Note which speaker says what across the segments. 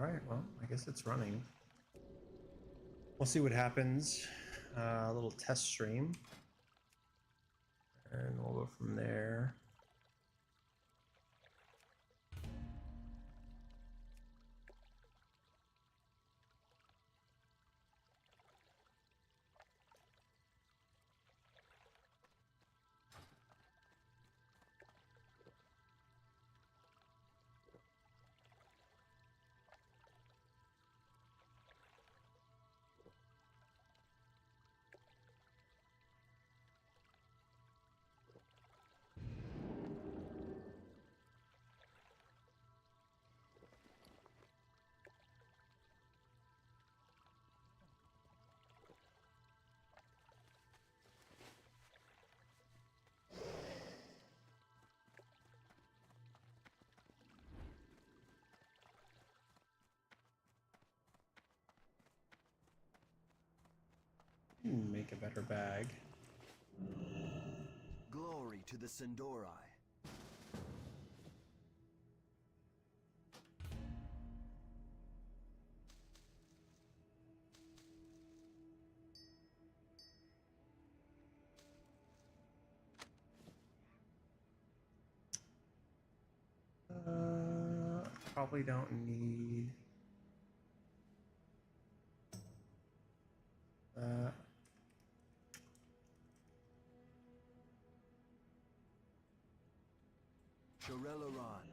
Speaker 1: Alright, well, I guess it's running. We'll see what happens. A little test stream. And we'll go from there. Make a better bag.
Speaker 2: Glory to the Sindori.
Speaker 1: Probably don't need that.
Speaker 2: Shorelaran.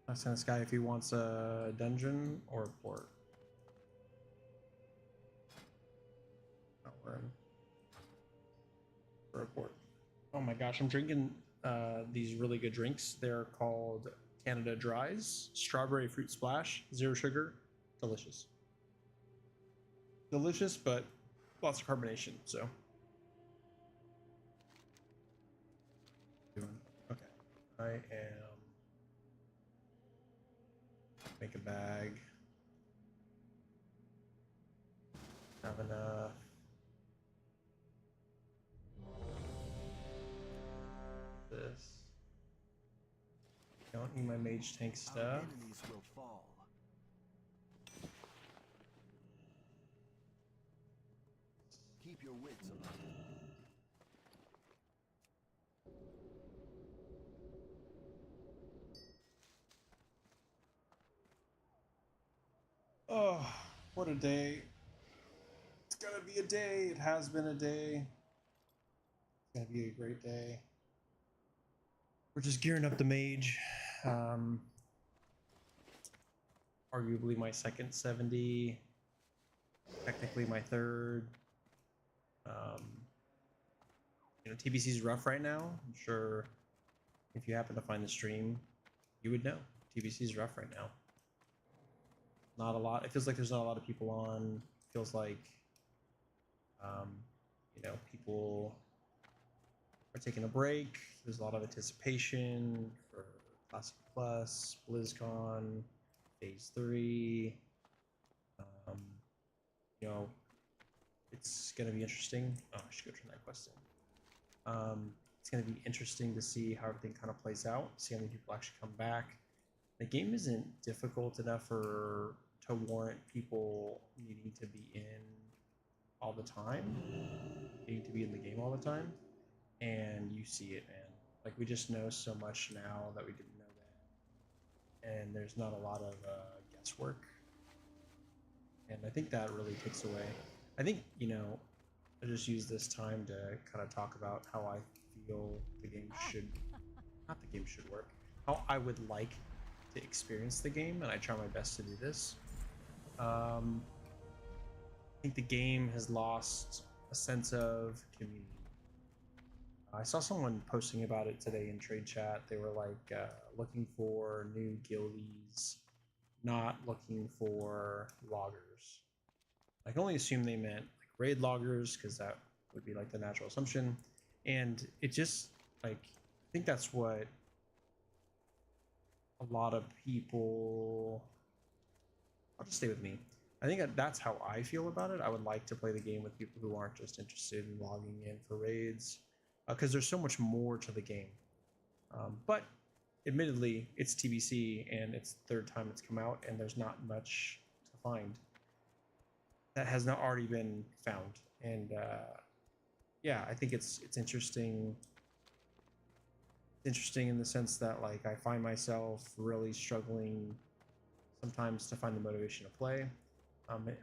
Speaker 1: Ask this guy if he wants a dungeon or a port. Oh, we're in for a port. Oh my gosh, I'm drinking these really good drinks. They're called Canada Dries, strawberry fruit splash, 0 sugar, delicious. Delicious, but lots of carbonation, so. Okay, I am. Make a bag. Have enough. This. Don't need my mage tank
Speaker 2: Our
Speaker 1: stuff.
Speaker 2: enemies will fall. Keep your wits about it.
Speaker 1: Oh, what a day. It's gonna be a day. It has been a day. It's gonna be a great day. We're just gearing up the mage. Arguably my second 70. Technically my third. TBC is rough right now. I'm sure if you happen to find the stream, you would know. TBC is rough right now. Not a lot. It feels like there's not a lot of people on. It feels like, people are taking a break. There's a lot of anticipation for Classic Plus, BlizzCon, Phase 3. It's going to be interesting. Oh, I should go turn that quest in. It's going to be interesting to see how everything kind of plays out, see how many people actually come back. The game isn't difficult enough to warrant people needing to be in all the time, needing to be in the game all the time, and you see it, man. Like, we just know so much now that we didn't know then, and there's not a lot of guesswork, and I think that really takes away. I think, I just use this time to kind of talk about how I feel the game should, not the game should work, how I would like to experience the game, and I try my best to do this. I think the game has lost a sense of community. I saw someone posting about it today in trade chat. They were like looking for new guildies, not looking for loggers. I can only assume they meant like raid loggers, because that would be like the natural assumption. And it just, like, I think that's what a lot of people, I'll just stay with me. I think that's how I feel about it. I would like to play the game with people who aren't just interested in logging in for raids, because there's so much more to the game. But admittedly, it's TBC and it's the third time it's come out, and there's not much to find that has not already been found. And yeah, I think it's interesting. Interesting in the sense that like I find myself really struggling sometimes to find the motivation to play.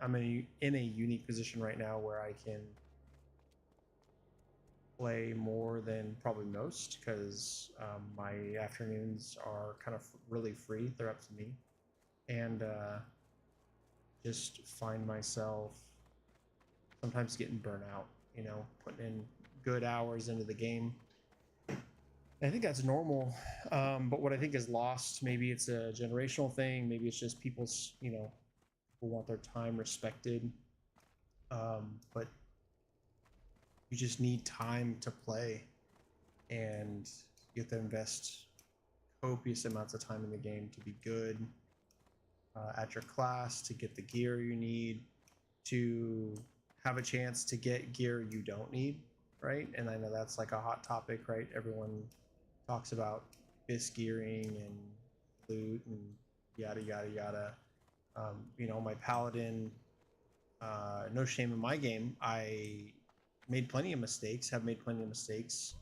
Speaker 1: I'm in a unique position right now where I can play more than probably most because my afternoons are kind of really free. They're up to me, and just find myself sometimes getting burnt out. You know, putting in good hours into the game. And I think that's normal, but what I think is lost, maybe it's a generational thing. Maybe it's just people's, people want their time respected. But you just need time to play, and you have to invest copious amounts of time in the game to be good at your class, to get the gear you need, to have a chance to get gear you don't need, right? And I know that's like a hot topic, right? Everyone talks about BIS gearing and loot and yada yada yada. My paladin, no shame in my game. I made plenty of mistakes, have made plenty of mistakes,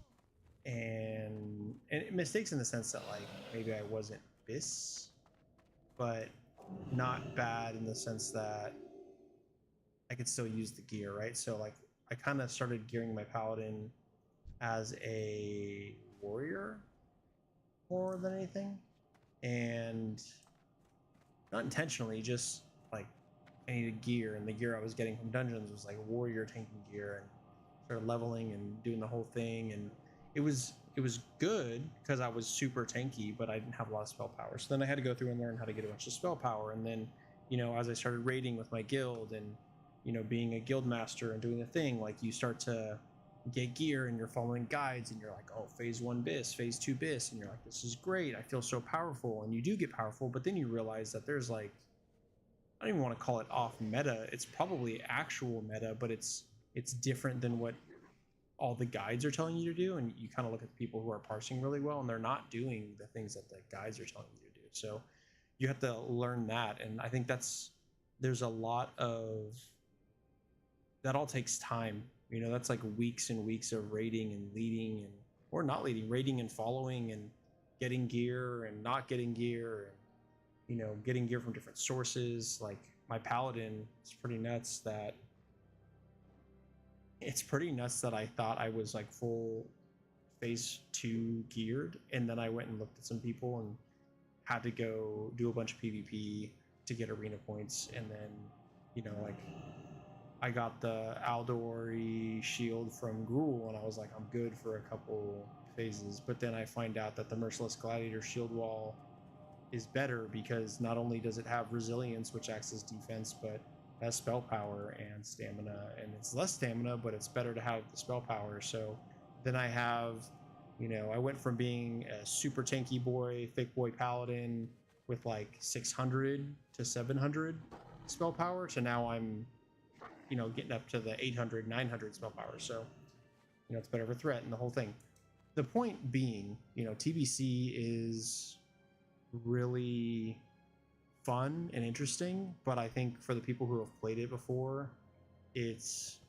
Speaker 1: and mistakes in the sense that like maybe I wasn't BIS, but not bad in the sense that I could still use the gear, right? So like I kind of started gearing my paladin as a warrior more than anything, and not intentionally, just like I needed gear, and the gear I was getting from dungeons was like warrior tanking gear, and started leveling and doing the whole thing, and it was good because I was super tanky, but I didn't have a lot of spell power. So then I had to go through and learn how to get a bunch of spell power, and then as I started raiding with my guild and being a guild master and doing the thing, like you start to get gear and you're following guides and you're like, oh, phase 1 BIS, phase 2 BIS, and you're like, this is great, I feel so powerful, and you do get powerful, but then you realize that there's like, I don't even want to call it off meta, it's probably actual meta, but it's different than what all the guides are telling you to do, and you kind of look at the people who are parsing really well and they're not doing the things that the guides are telling you to do. So you have to learn that, and I think there's a lot of that. All takes time. That's like weeks and weeks of raiding and leading, and or not leading, raiding and following and getting gear and not getting gear, and getting gear from different sources. Like my paladin, it's pretty nuts that I thought I was like full phase 2 geared, and then I went and looked at some people and had to go do a bunch of PvP to get arena points, and then like I got the Aldori shield from Gruul, and I was like, I'm good for a couple phases. But then I find out that the Merciless Gladiator shield wall is better because not only does it have resilience, which acts as defense, but has spell power and stamina, and it's less stamina, but it's better to have the spell power. So then I have, I went from being a super tanky boy, thick boy paladin with like 600 to 700 spell power, to now I'm getting up to the 800 900 spell power. So it's better of a threat and the whole thing. The point being, TBC is really fun and interesting, but I think for the people who have played it before, it's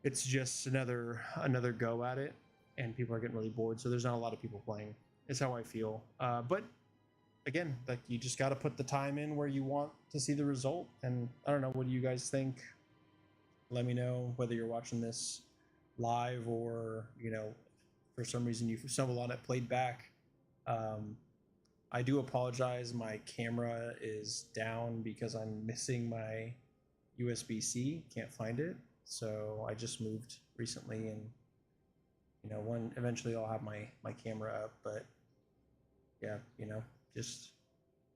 Speaker 1: just another go at it, and people are getting really bored, so there's not a lot of people playing, is how I feel. But again, like you just got to put the time in where you want to see the result. And I don't know, what do you guys think? Let me know whether you're watching this live or for some reason you stumbled on it played back. I do apologize, my camera is down because I'm missing my USB-C, can't find it. So I just moved recently, and when eventually I'll have my camera up. But yeah, just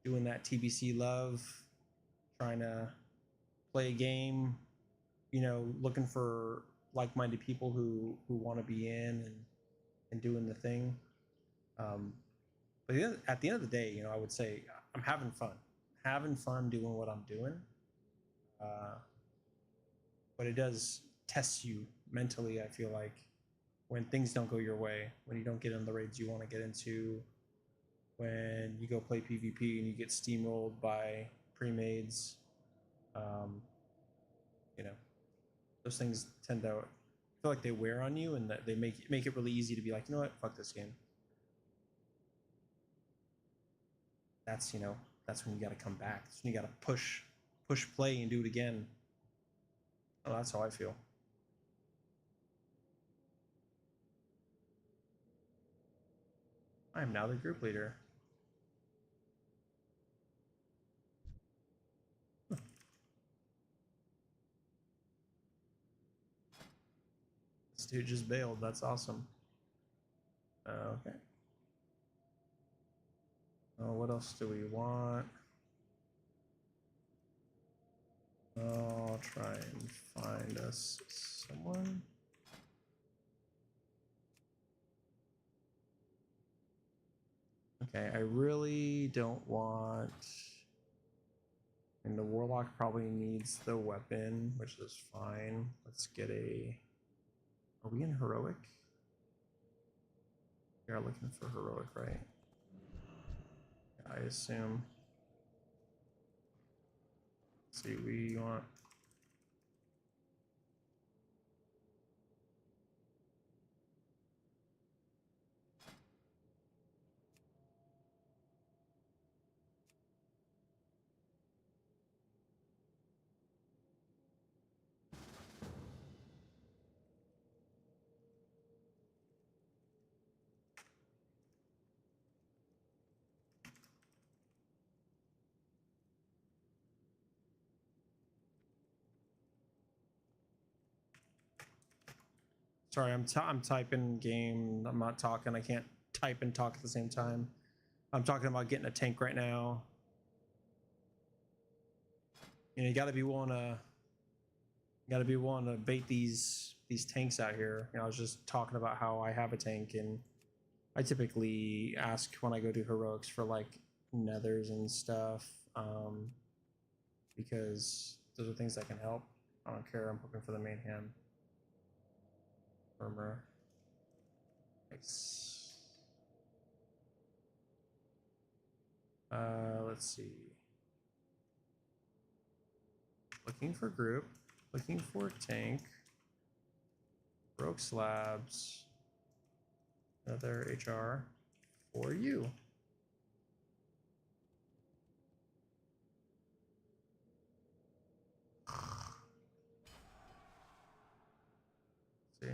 Speaker 1: doing that TBC love, trying to play a game, looking for like-minded people who want to be in and doing the thing. But at the end of the day, I would say I'm having fun doing what I'm doing. but it does test you mentally. I feel like when things don't go your way, when you don't get in the raids you want to get into, when you go play PvP and you get steamrolled by pre-mades, um, you know, those things tend to feel like they wear on you, and that they make it really easy to be like, you know what, fuck this game. That's that's when you got to come back. That's when you got to push play and do it again. Oh, that's how I feel. I am now the group leader. This dude just bailed. That's awesome. Okay. Oh, what else do we want? I'll try and find us someone. Okay, I really don't want. And the warlock probably needs the weapon, which is fine. Let's get a. Are we in heroic? We are looking for heroic, right? I assume. Let's see, we want. Sorry, I'm typing game. I'm not talking. I can't type and talk at the same time. I'm talking about getting a tank right now. You got to be willing to bait these tanks out here. I was just talking about how I have a tank, and I typically ask when I go to heroics for like nethers and stuff, because those are things that can help. I don't care. I'm looking for the main hand. Armor. Nice. Let's see. Looking for group. Looking for tank. Broke slabs. Another HR for you. See.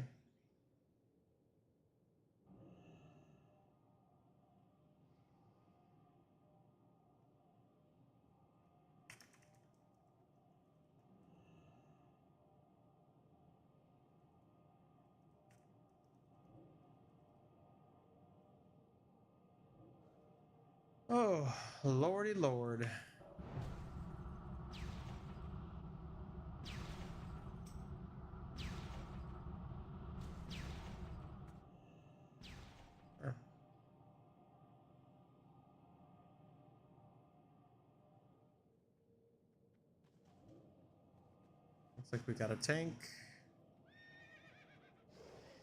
Speaker 1: Oh, lordy lord. Sure. Looks like we got a tank.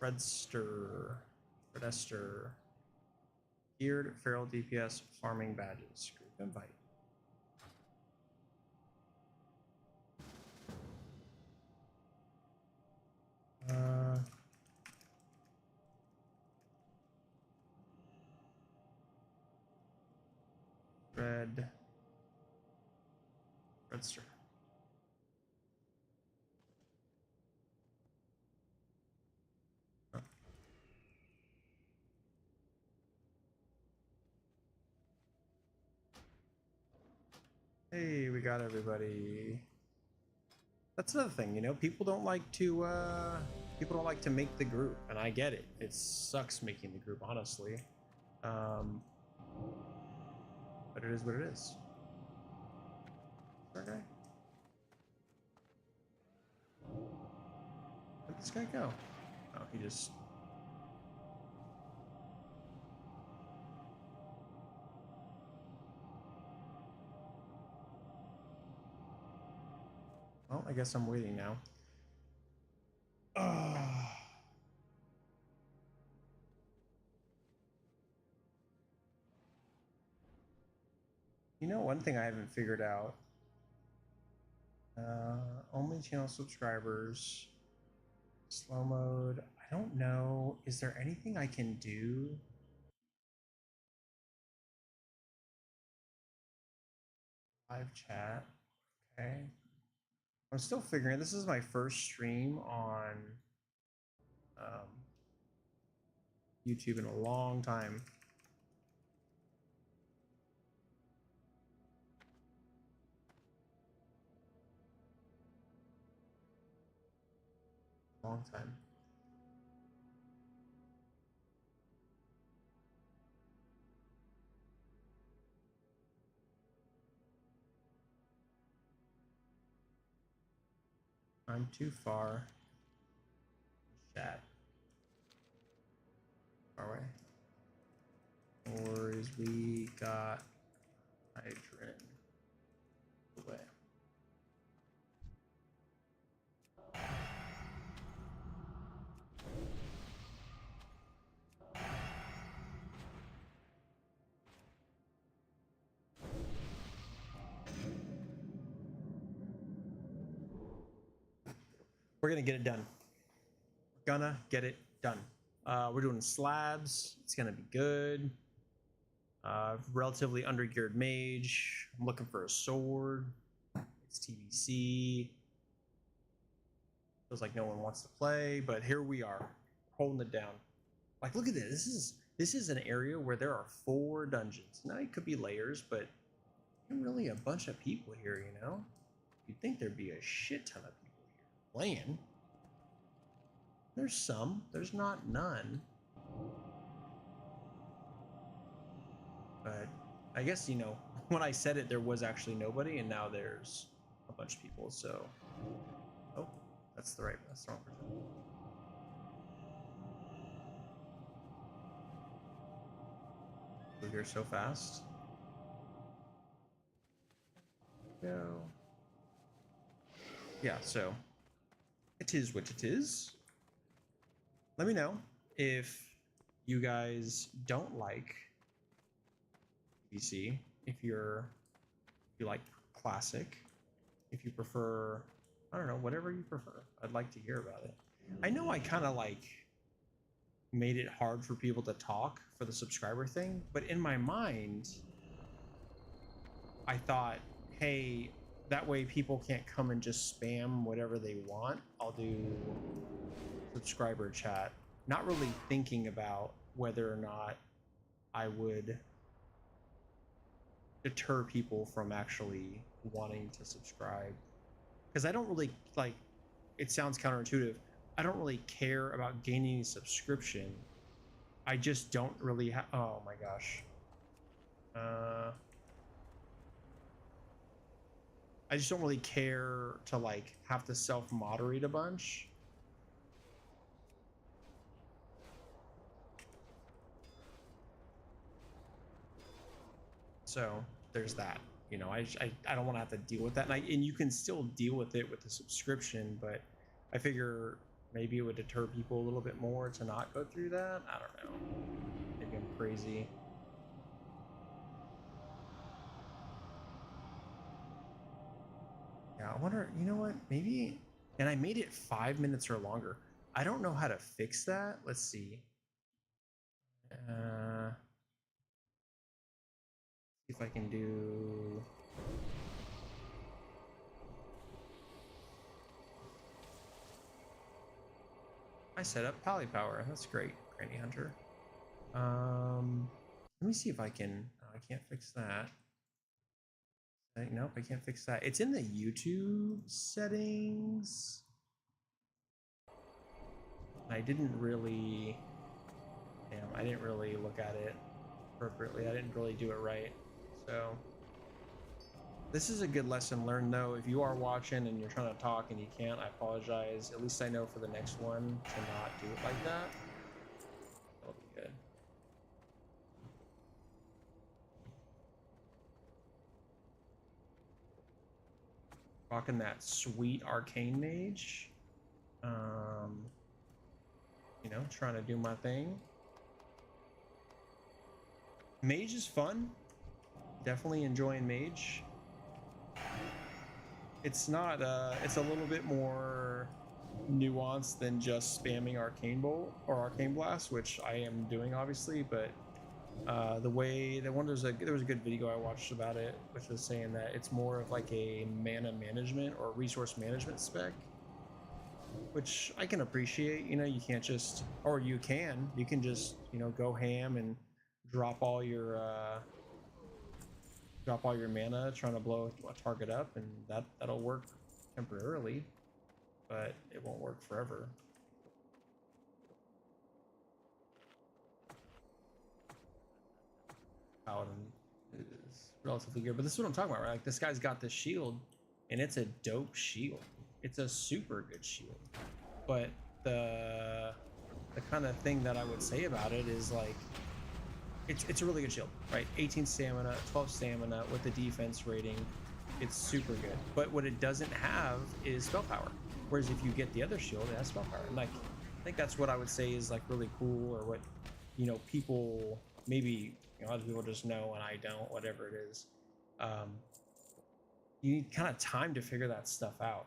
Speaker 1: Redster. Redester. Geared feral DPS farming badges. Group invite. Redster. Oh. Hey, we got everybody. That's another thing, people don't like to make the group, and I get it. It sucks making the group, honestly. But it is what it is. Okay. Where'd this guy go? Oh, he just. I guess I'm waiting now. You know, one thing I haven't figured out. Only channel subscribers. Slow mode. I don't know. Is there anything I can do? Live chat. Okay. I'm still figuring. This is my first stream on YouTube in a long time. Long time. I'm too far. Chat. Far away. No worries, we got hydrogen. Away. We're gonna get it done. We're gonna get it done. We're doing slabs. It's gonna be good. Relatively undergeared mage. I'm looking for a sword. It's TBC. Feels like no one wants to play, but here we are, holding it down. Like, look at this. This is an area where there are 4 dungeons. Now it could be layers, but ain't really a bunch of people here, you know? You'd think there'd be a shit ton of people here playing. There's some. There's not none. But I guess, you know, when I said it, there was actually nobody, and now there's a bunch of people, so... Oh, that's the wrong person. We're here so fast. Go. Yeah, so it is what it is. Let me know if you guys don't like TBC, if you like classic, if you prefer, I don't know, whatever you prefer. I'd like to hear about it. I know I kind of like made it hard for people to talk for the subscriber thing, but in my mind, I thought, hey, that way people can't come and just spam whatever they want. I'll do subscriber chat, not really thinking about whether or not I would deter people from actually wanting to subscribe, because I don't really, like, it sounds counterintuitive, I don't really care about gaining a subscription. I just don't really have, oh my gosh, I just don't really care to like have to self-moderate a bunch. So there's that. You know, I don't want to have to deal with that, and you can still deal with it with the subscription, but I figure maybe it would deter people a little bit more to not go through that. I don't know. Maybe I'm crazy. Yeah, I wonder, you know what? Maybe, and I made it 5 minutes or longer. I don't know how to fix that. Let's see. See if I can do. I set up Pally Power. That's great, Granny Hunter. Let me see if I can. Oh, I can't fix that. Nope, I can't fix that. It's in the YouTube settings. I didn't really. Damn, I didn't really look at it appropriately. I didn't really do it right. So this is a good lesson learned, though. If you are watching and you're trying to talk and you can't, I apologize. At least I know for the next one to not do it like that. That'll be good. Rocking that sweet arcane mage. You know, trying to do my thing. Mage is fun. Definitely enjoying mage. It's not it's a little bit more nuanced than just spamming arcane bolt or arcane blast, which I am doing obviously, but the way that there was a good video I watched about it, which was saying that it's more of like a mana management or resource management spec, which I can appreciate. You know, you can't just, or you can just, you know, go ham and drop all your mana trying to blow a target up, and that'll work temporarily, but it won't work forever. Paladin is relatively good, but this is what I'm talking about, right? Like, this guy's got this shield, and it's a dope shield. It's a super good shield, but the kind of thing that I would say about it is like it's a really good shield, right? 18 stamina, 12 stamina with the defense rating. It's super good, but what it doesn't have is spell power. Whereas if you get the other shield, it has spell power. And like, I think that's what I would say is like really cool, or what, you know, people maybe, you know, other people just know and I don't, whatever it is. You need kind of time to figure that stuff out,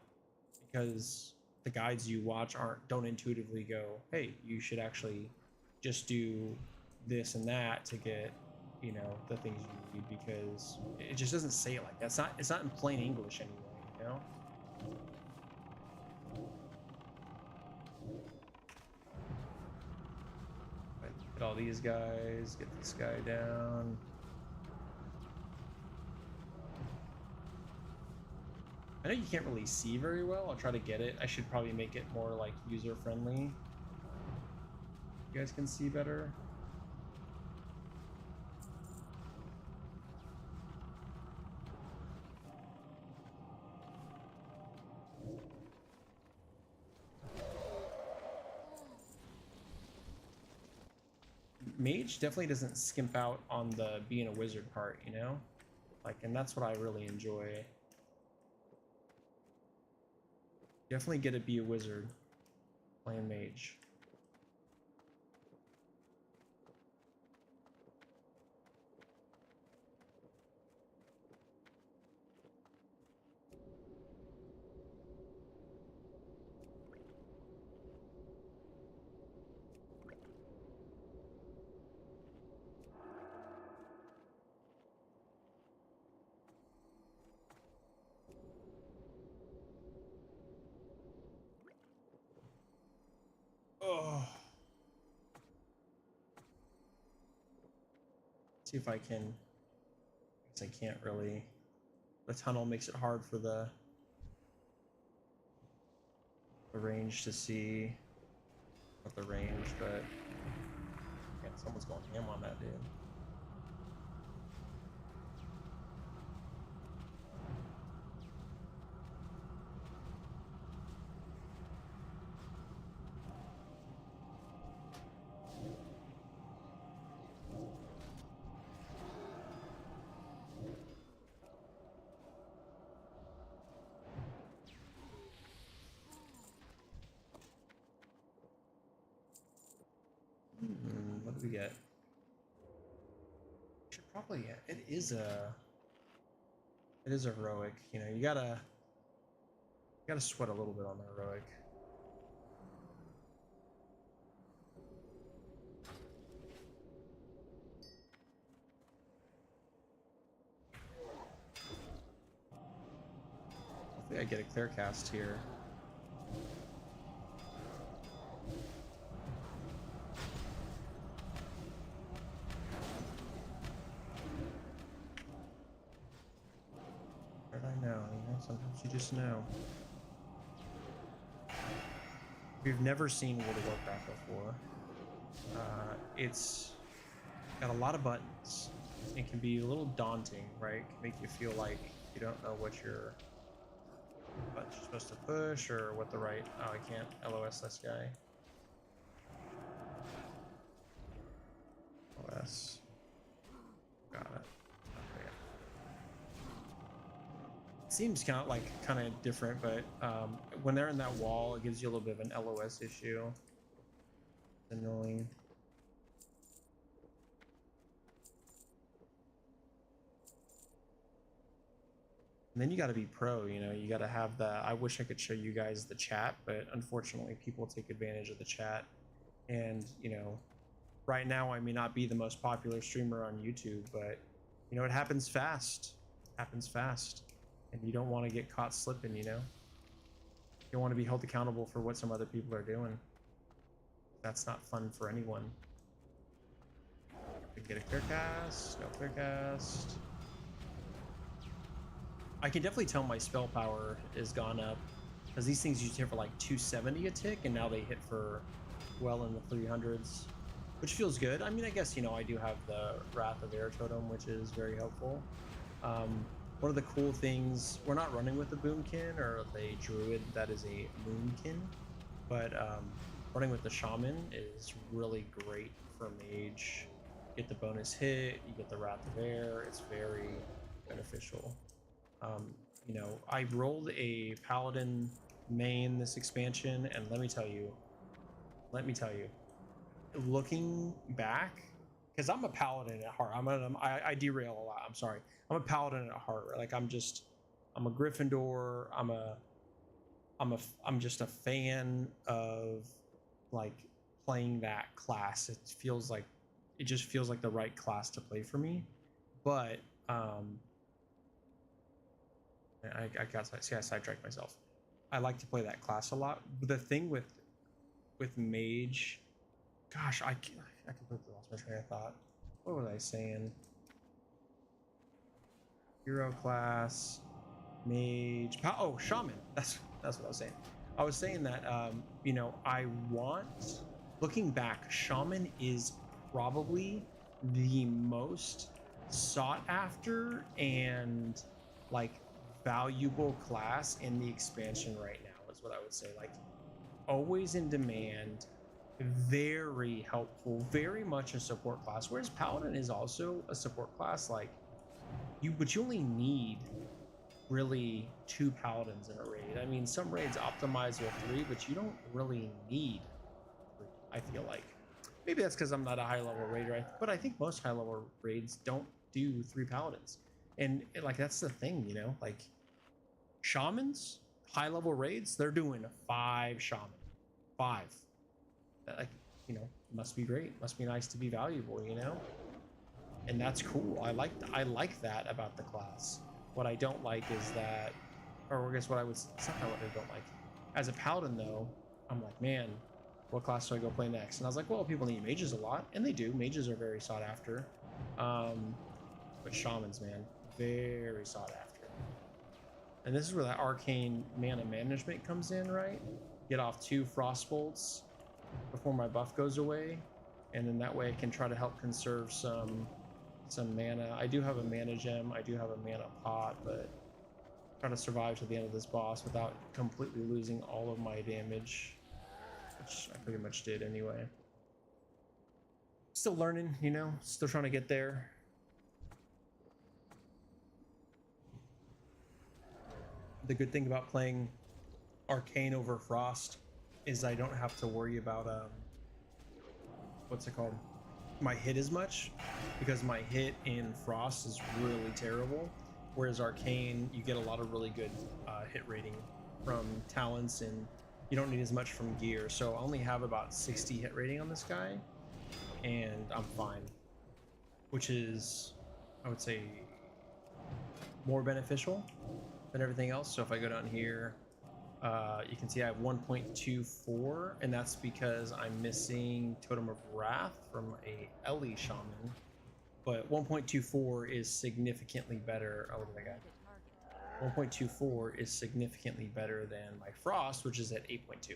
Speaker 1: because the guides you watch don't intuitively go, hey, you should actually just do this and that to get, you know, the things you need, because it just doesn't say it like that. It's not in plain English anyway, you know. Get all these guys, get this guy down. I know you can't really see very well. I'll try to get it. I should probably make it more like user friendly. You guys can see better. Mage definitely doesn't skimp out on the being a wizard part, you know? Like, and that's what I really enjoy. Definitely get to be a wizard playing mage. Oh. See if I can. I can't really. The tunnel makes it hard for the range to see. Not the range, but yeah, someone's going ham on that dude. What do we get? Should probably, it is a heroic. You know, you gotta sweat a little bit on the heroic. Hopefully I get a clear cast here. I know, you know, sometimes you just know. If you've never seen World of Warcraft before, it's got a lot of buttons. It can be a little daunting, right? It can make you feel like you don't know what you're supposed to push, or what the right... Oh, I can't LOS this guy. LOS. Got it. Okay. seems kind of different, but when they're in that wall, it gives you a little bit of an LOS issue. It's annoying. And then you got to be pro, you know, you got to have the, I wish I could show you guys the chat, but unfortunately people take advantage of the chat. And, you know, right now I may not be the most popular streamer on YouTube, but, you know, it happens fast. It happens fast. And you don't want to get caught slipping, you know? You don't want to be held accountable for what some other people are doing. That's not fun for anyone. We can get a clear cast, no clear cast. I can definitely tell my spell power has gone up, because these things used to hit for like 270 a tick, and now they hit for well in the 300s, which feels good. I mean, I guess, you know, I do have the Wrath of Air totem, which is very helpful. One of the cool things, we're not running with the Boomkin or the Druid that is a Moonkin, but running with the Shaman is really great for Mage. You get the bonus hit, you get the Wrath of Air, it's very beneficial. You know, I rolled a Paladin main this expansion, and let me tell you, looking back, because I'm a Paladin at heart. I derail a lot. I'm sorry. I'm a Paladin at heart. Right? Like I'm a Gryffindor. I'm just a fan of like playing that class. It just feels like the right class to play for me. But I sidetracked myself. I like to play that class a lot. But the thing with Mage, gosh, I completely lost my train of thought. What was I saying? Hero class, Mage, oh, Shaman. That's what I was saying. I was saying that you know, looking back, Shaman is probably the most sought after and like valuable class in the expansion right now, is what I would say. Like always in demand, very helpful, very much a support class, whereas Paladin is also a support class. Like but you only need really 2 Paladins in a raid. I mean, some raids optimize with 3, but you don't really need 3, I feel like. Maybe that's because I'm not a high level raider, but I think most high level raids don't do 3 Paladins. And like that's the thing, you know, like Shamans, high level raids, they're doing 5 Shaman. 5. Like, you know, must be great. Must be nice to be valuable, you know? And that's cool. I like that about the class. What I don't like is that, or I guess it's not what I don't like. As a Paladin though, I'm like, man, what class do I go play next? And I was like, well, people need mages a lot, and they do. Mages are very sought after. But Shamans, man, very sought after. And this is where that arcane mana management comes in, right? Get off 2 frost bolts before my buff goes away, and then that way I can try to help conserve some mana. I do have a mana gem, I do have a mana pot, but try to survive to the end of this boss without completely losing all of my damage, which I pretty much did anyway. Still learning, you know, still trying to get there. The good thing about playing Arcane over Frost is I don't have to worry about what's it called, my hit as much, because my hit in Frost is really terrible, whereas Arcane you get a lot of really good hit rating from talents, and you don't need as much from gear. So I only have about 60 hit rating on this guy, and I'm fine, which is, I would say, more beneficial than everything else. So if I go down here, you can see I have 1.24, and that's because I'm missing Totem of Wrath from a Ellie Shaman. But 1.24 is significantly better. Oh, what did I got? 1.24 is significantly better than my Frost, which is at 8.2.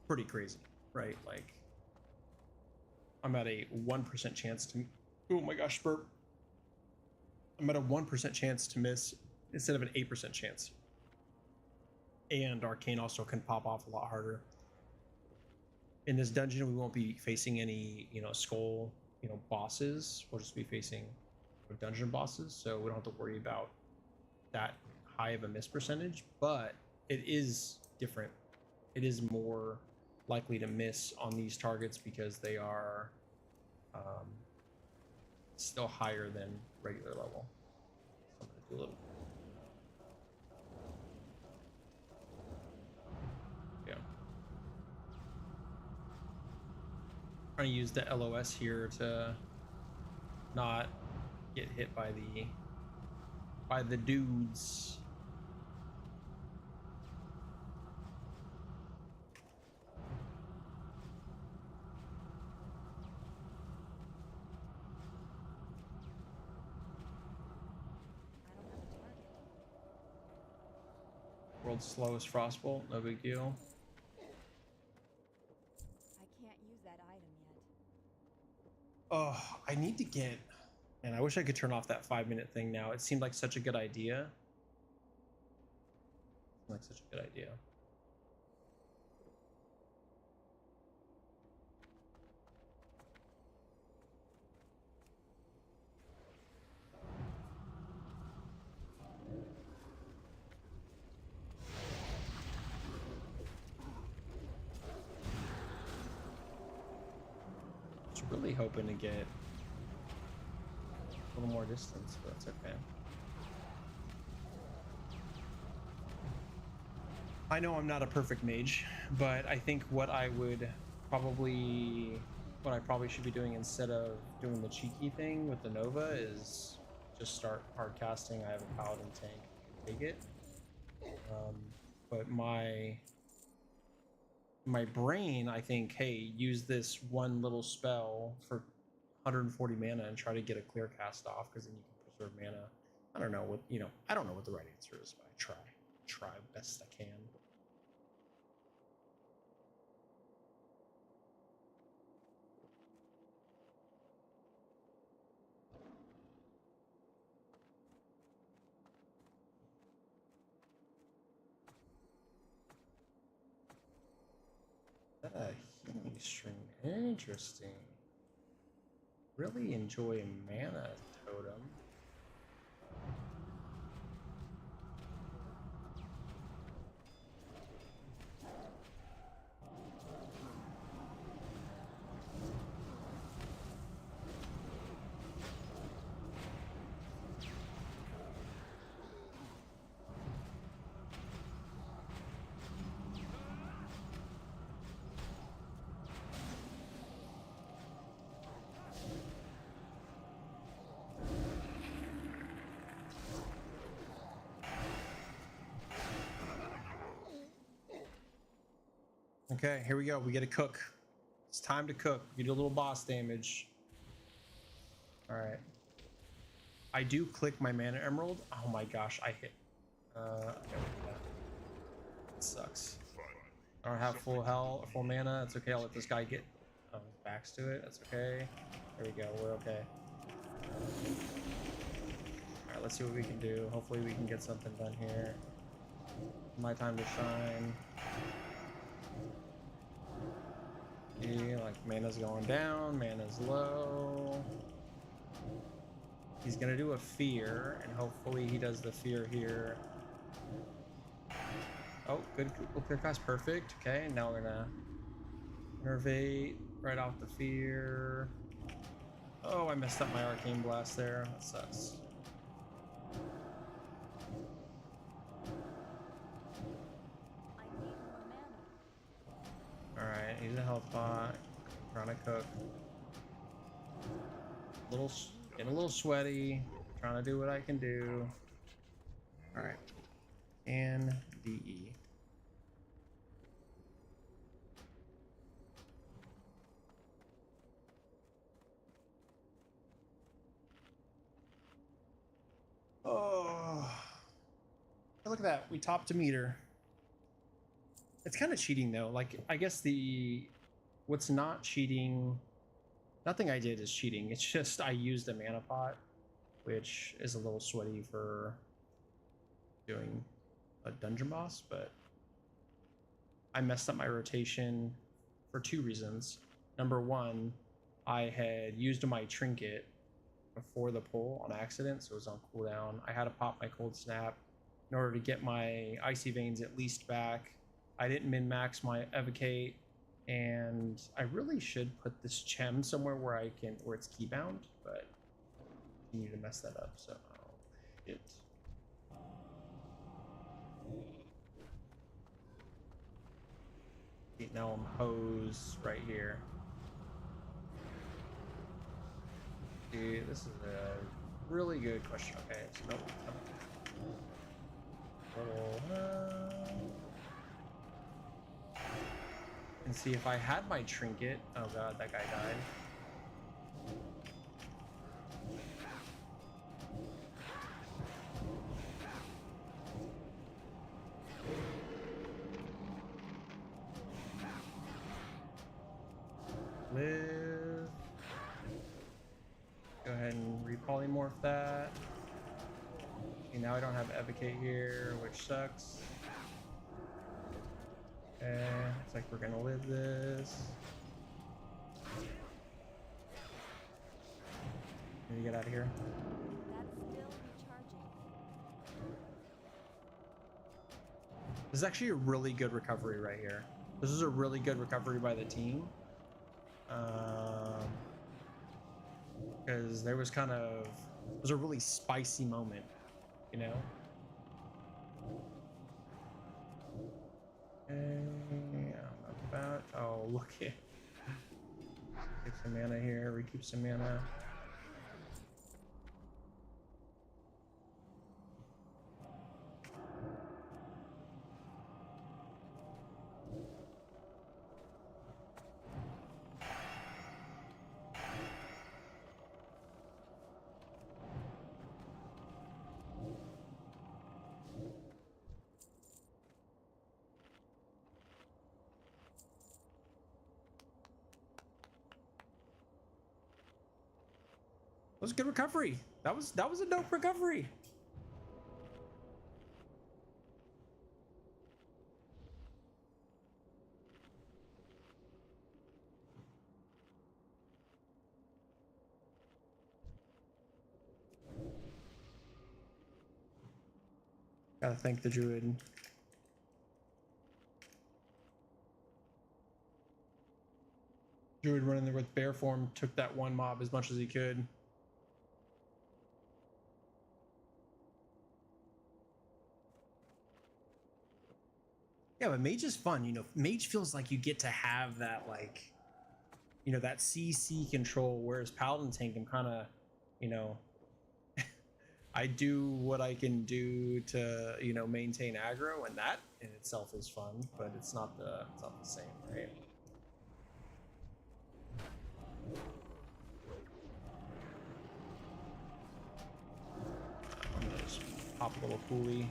Speaker 1: Pretty crazy, right? Like, I'm at a 1% chance to, oh my gosh, burp. I'm at a 1% chance to miss instead of an 8% chance. And Arcane also can pop off a lot harder. In this dungeon, we won't be facing any, you know, skull, bosses. We'll just be facing dungeon bosses, so we don't have to worry about that high of a miss percentage, but it is different. It is more likely to miss on these targets because they are still higher than regular level. So I'm gonna do a little. Yeah. Trying to use the LOS here to not get hit by the dudes. World's slowest frostbolt, no big deal.
Speaker 3: I can't use that item yet.
Speaker 1: Oh, I need to get, and I wish I could turn off that 5-minute thing now. It seemed like such a good idea. Like such a good idea. I was really hoping to get a little more distance, but that's okay. I know I'm not a perfect mage, but I think what I probably should be doing instead of doing the cheeky thing with the Nova is just start hard casting. I have a paladin tank, take it. But my brain, I think, hey, use this one little spell for 140 mana and try to get a clear cast off, because then you can preserve mana. I don't know what, I don't know what the right answer is, but I try best I can. Healing stream, interesting. Really enjoy mana totem. Okay, here we go. We get to cook. It's time to cook. We do a little boss damage. All right. I do click my mana emerald. Oh my gosh, I hit. I gotta do that. It sucks. I don't have full mana. It's okay. I'll let this guy get backs to it. That's okay. There we go. We're okay. All right, let's see what we can do. Hopefully we can get something done here. My time to shine. Yeah, like mana's going down, mana's low. He's gonna do a fear, and hopefully he does the fear here. Oh, good clear cast, perfect. Okay, now we're gonna innervate right off the fear. Oh, I messed up my arcane blast there. That sucks. Alright, he's a health pot. Trying to cook. Getting a little sweaty. Trying to do what I can do. Alright. And DE. Oh. Look at that. We topped a meter. It's kind of cheating though. Like, I guess what's not cheating, nothing I did is cheating. It's just I used a mana pot, which is a little sweaty for doing a dungeon boss, but I messed up my rotation for 2 reasons. Number one, I had used my trinket before the pull on accident, so it was on cooldown. I had to pop my cold snap in order to get my icy veins at least back. I didn't min-max my evocate, and I really should put this gem somewhere where it's keybound, but I continue to mess that up, so it. Now I'm hosed right here. Dude, this is a really good question. Okay, so nope. And see if I had my trinket. Oh god, that guy died. Live. Go ahead and repolymorph that. Okay, now I don't have evocate here, which sucks. Okay, looks like we're gonna live this. Let me get out of here.
Speaker 3: That's still recharging.
Speaker 1: This is actually a really good recovery right here. This is a really good recovery by the team. Because it was a really spicy moment, you know? Okay, I'm about, oh, look at, get some mana here, recoup some mana. That was a good recovery. That was a dope recovery. Gotta thank the druid. Druid running there with bear form took that one mob as much as he could. Yeah, but mage is fun, you know. Mage feels like you get to have that, like, you know, that CC control, whereas paladin tank, I'm kind of, you know, I do what I can do to, you know, maintain aggro, and that in itself is fun, but it's not the same, right? I'm gonna just pop a little coolie.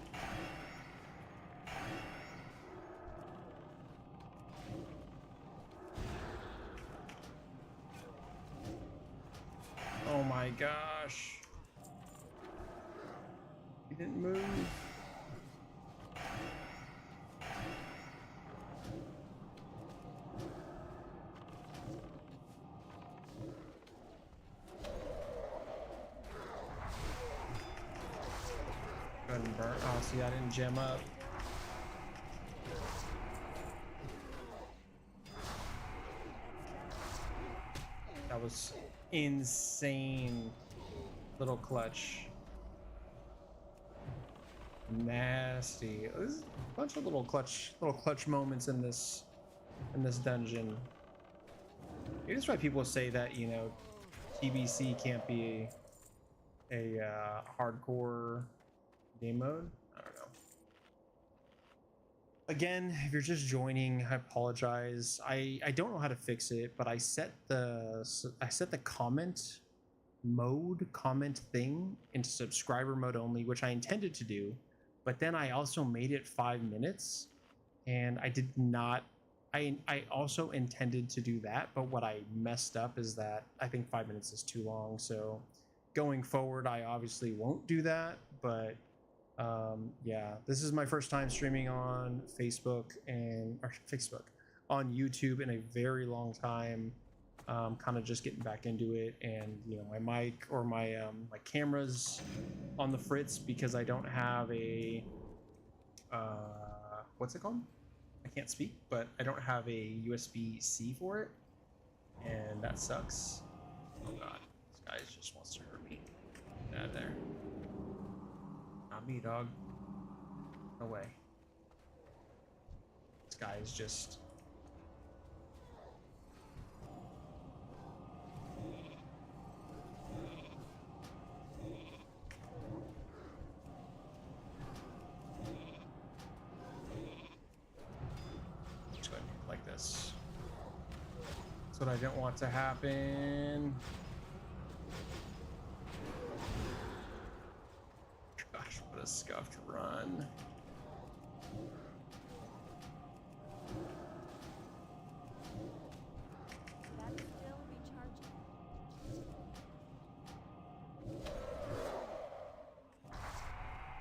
Speaker 1: Oh my gosh. He didn't move. Go ahead and burn. Oh, see, I didn't gem up. That was insane. Little clutch. Nasty. There's a bunch of little clutch moments in this dungeon. Maybe that's why people say that, you know, TBC can't be a hardcore game mode. I don't know. Again, if you're just joining, I apologize. I don't know how to fix it, but I set the comment thing into subscriber mode only, which I intended to do, but then I also made it 5 minutes, and I did not. I also intended to do that, but what I messed up is that I think 5 minutes is too long. So going forward, I obviously won't do that, but yeah, this is my first time streaming on Facebook on YouTube in a very long time. Kind of just getting back into it, and you know, my mic or my camera's on the fritz because I don't have a what's it called? I can't speak, but I don't have a USB-C for it, and that sucks. Oh god, this guy just wants to hurt me. Get out of there. Not me, dog. No way. This guy is just... Just go ahead and like this. That's what I didn't want to happen. Gosh, what a scuffed run.
Speaker 3: That's still recharging.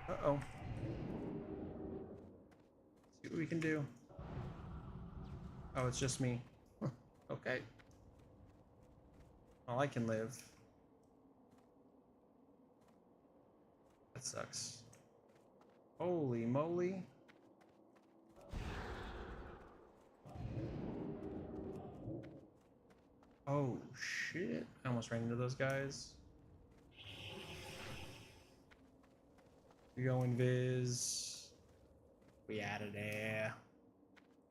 Speaker 1: Uh-oh. See what we can do. Oh, it's just me. Okay. Well, I can live. That sucks. Holy moly. Oh, shit. I almost ran into those guys. We going Viz. We out of there.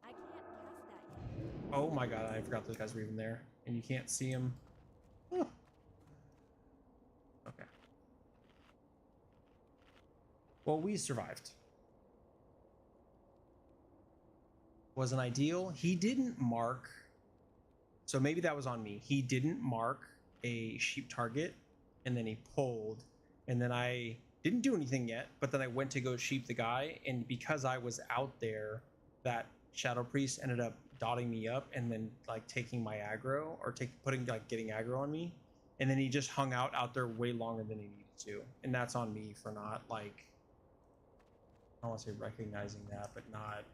Speaker 3: I can't cast that yet.
Speaker 1: Oh my god, I forgot those guys were even there. And you can't see them. Huh. Okay. Well, we survived. Wasn't ideal. He didn't mark. So maybe that was on me. He didn't mark a sheep target, and then he pulled, and then I didn't do anything yet, but then I went to go sheep the guy, and because I was out there, that Shadow Priest ended up dotting me up and then like taking my aggro, or getting aggro on me, and then he just hung out there way longer than he needed to, and that's on me for not like, I don't want to say recognizing that, but not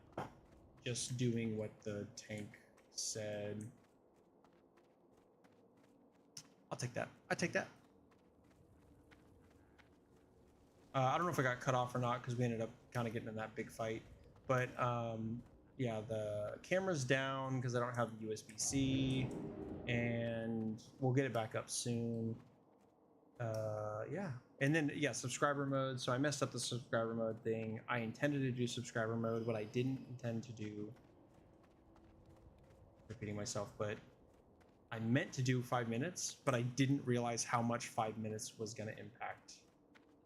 Speaker 1: just doing what the tank said. I'll take that. I take that. I don't know if I got cut off or not because we ended up kind of getting in that big fight. But yeah, the camera's down because I don't have the USB-C, and we'll get it back up soon. Yeah, and then yeah, subscriber mode. So I messed up the subscriber mode thing. I intended to do subscriber mode. What I didn't intend to do, repeating myself, but I meant to do 5 minutes, but I didn't realize how much 5 minutes was going to impact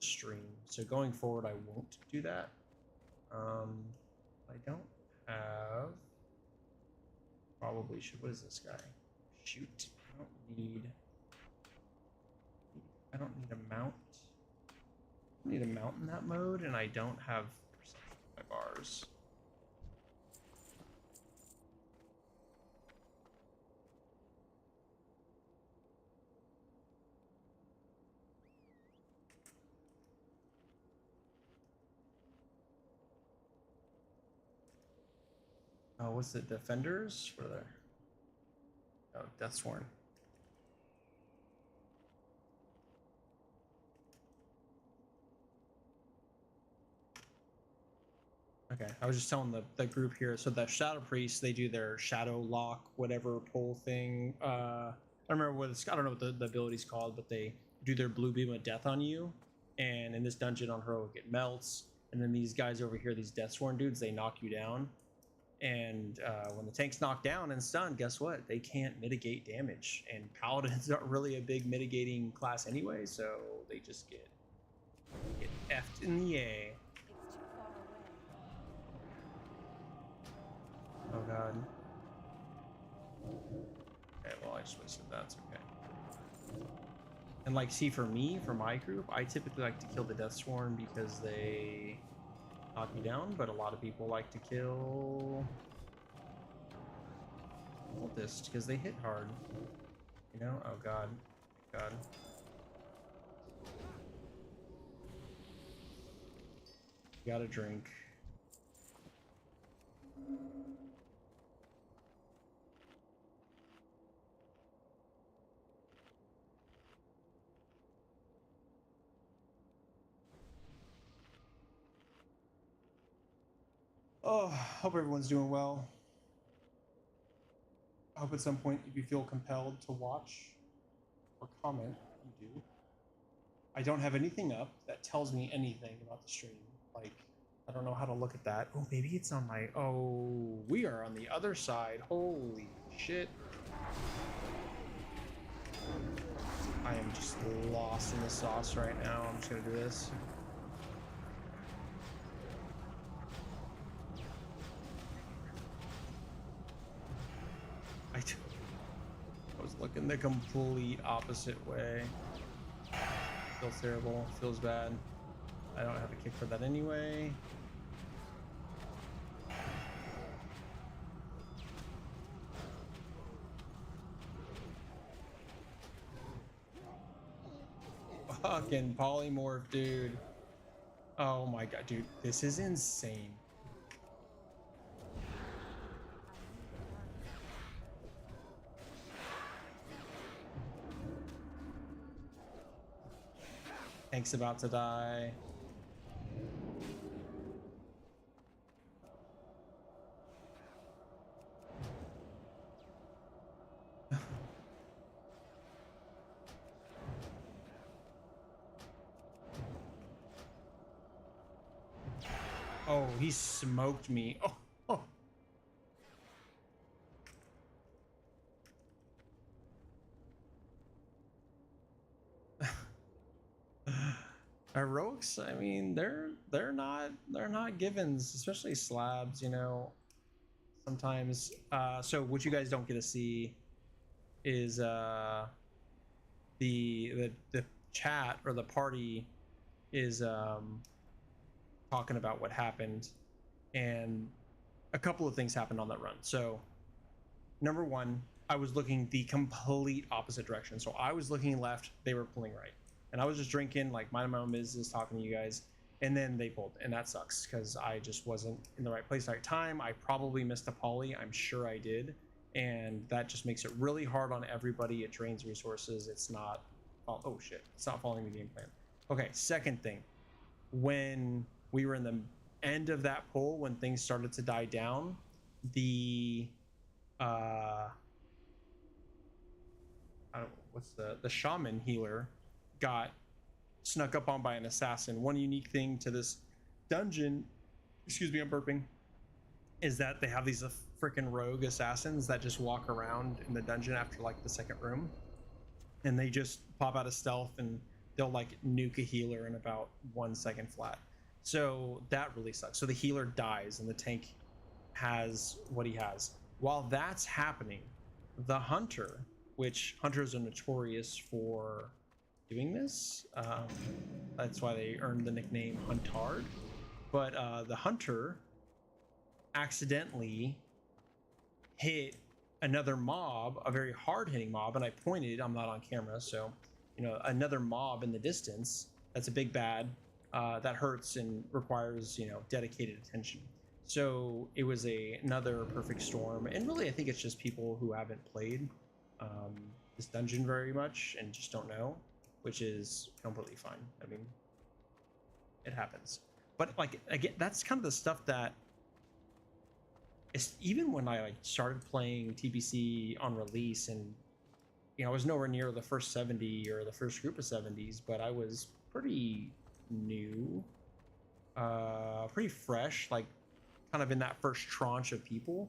Speaker 1: the stream. So going forward, I won't do that. I don't have. Probably should. What is this guy? Shoot! I don't need a mount. I need a mount in that mode, and I don't have perception of my bars. Oh, what's it? Defenders? What are there? Oh, Deathsworn. Okay, I was just telling the group here. So the Shadow Priests, they do their Shadow Lock, whatever pull thing. I don't remember what it's. I don't know what the ability's called, but they do their blue beam of death on you. And in this dungeon on Heroic, it melts. And then these guys over here, these Deathsworn dudes, they knock you down. And when the tank's knocked down and stunned, guess what? They can't mitigate damage. And Paladins aren't really a big mitigating class anyway, so they just get effed in the A.
Speaker 3: It's too far away.
Speaker 1: Oh god. Okay, well I just wasted that, it's okay. And like, see, for me, for my group, I typically like to kill the Deathsworn because they knock me down, but a lot of people like to kill Cultist because they hit hard. You know? Oh god. God. Got a drink. Oh, hope everyone's doing well. I hope at some point if you feel compelled to watch or comment, you do. I don't have anything up that tells me anything about the stream. Like, I don't know how to look at that. Oh, maybe it's on my... Oh, we are on the other side. Holy shit. I am just lost in the sauce right now. I'm just gonna do this. I was looking the complete opposite way. Feels terrible. Feels bad. I don't have a kick for that anyway. Fucking polymorph, dude. Oh my god, dude. This is insane. Tank's about to die. Oh, he smoked me. Oh, oh. Heroics, I mean, they're not givens, especially slabs, you know. Sometimes so what you guys don't get to see is the chat or the party is talking about what happened, and a couple of things happened on that run. So number one, I was looking the complete opposite direction. So I was looking left, they were pulling right, and I was just drinking, like minding my own business, talking to you guys, and then they pulled, and that sucks because I just wasn't in the right place at the right time. I probably missed a poly, I'm sure I did, and that just makes it really hard on everybody. It drains resources. It's not, oh shit, it's not following the game plan. Okay, second thing, when we were in the end of that pull, when things started to die down, the I don't know, what's the shaman healer got snuck up on by an assassin. One unique thing to this dungeon, excuse me, I'm burping, is that they have these freaking rogue assassins that just walk around in the dungeon after like the second room, and they just pop out of stealth and they'll like nuke a healer in about 1 second flat. So that really sucks. So the healer dies and the tank has what he has. While that's happening, the hunter, which hunters are notorious for doing this, that's why they earned the nickname Huntard, but the hunter accidentally hit another mob, a very hard-hitting mob, and I pointed, I'm not on camera, so you know, another mob in the distance that's a big bad, that hurts and requires, you know, dedicated attention. So it was another perfect storm, and really I think it's just people who haven't played this dungeon very much and just don't know, which is completely fine. I mean, it happens. But like, again, that's kind of the stuff that it's, even when I like started playing TBC on release, and you know, I was nowhere near the first 70 or the first group of 70s, but I was pretty new, pretty fresh, like kind of in that first tranche of people.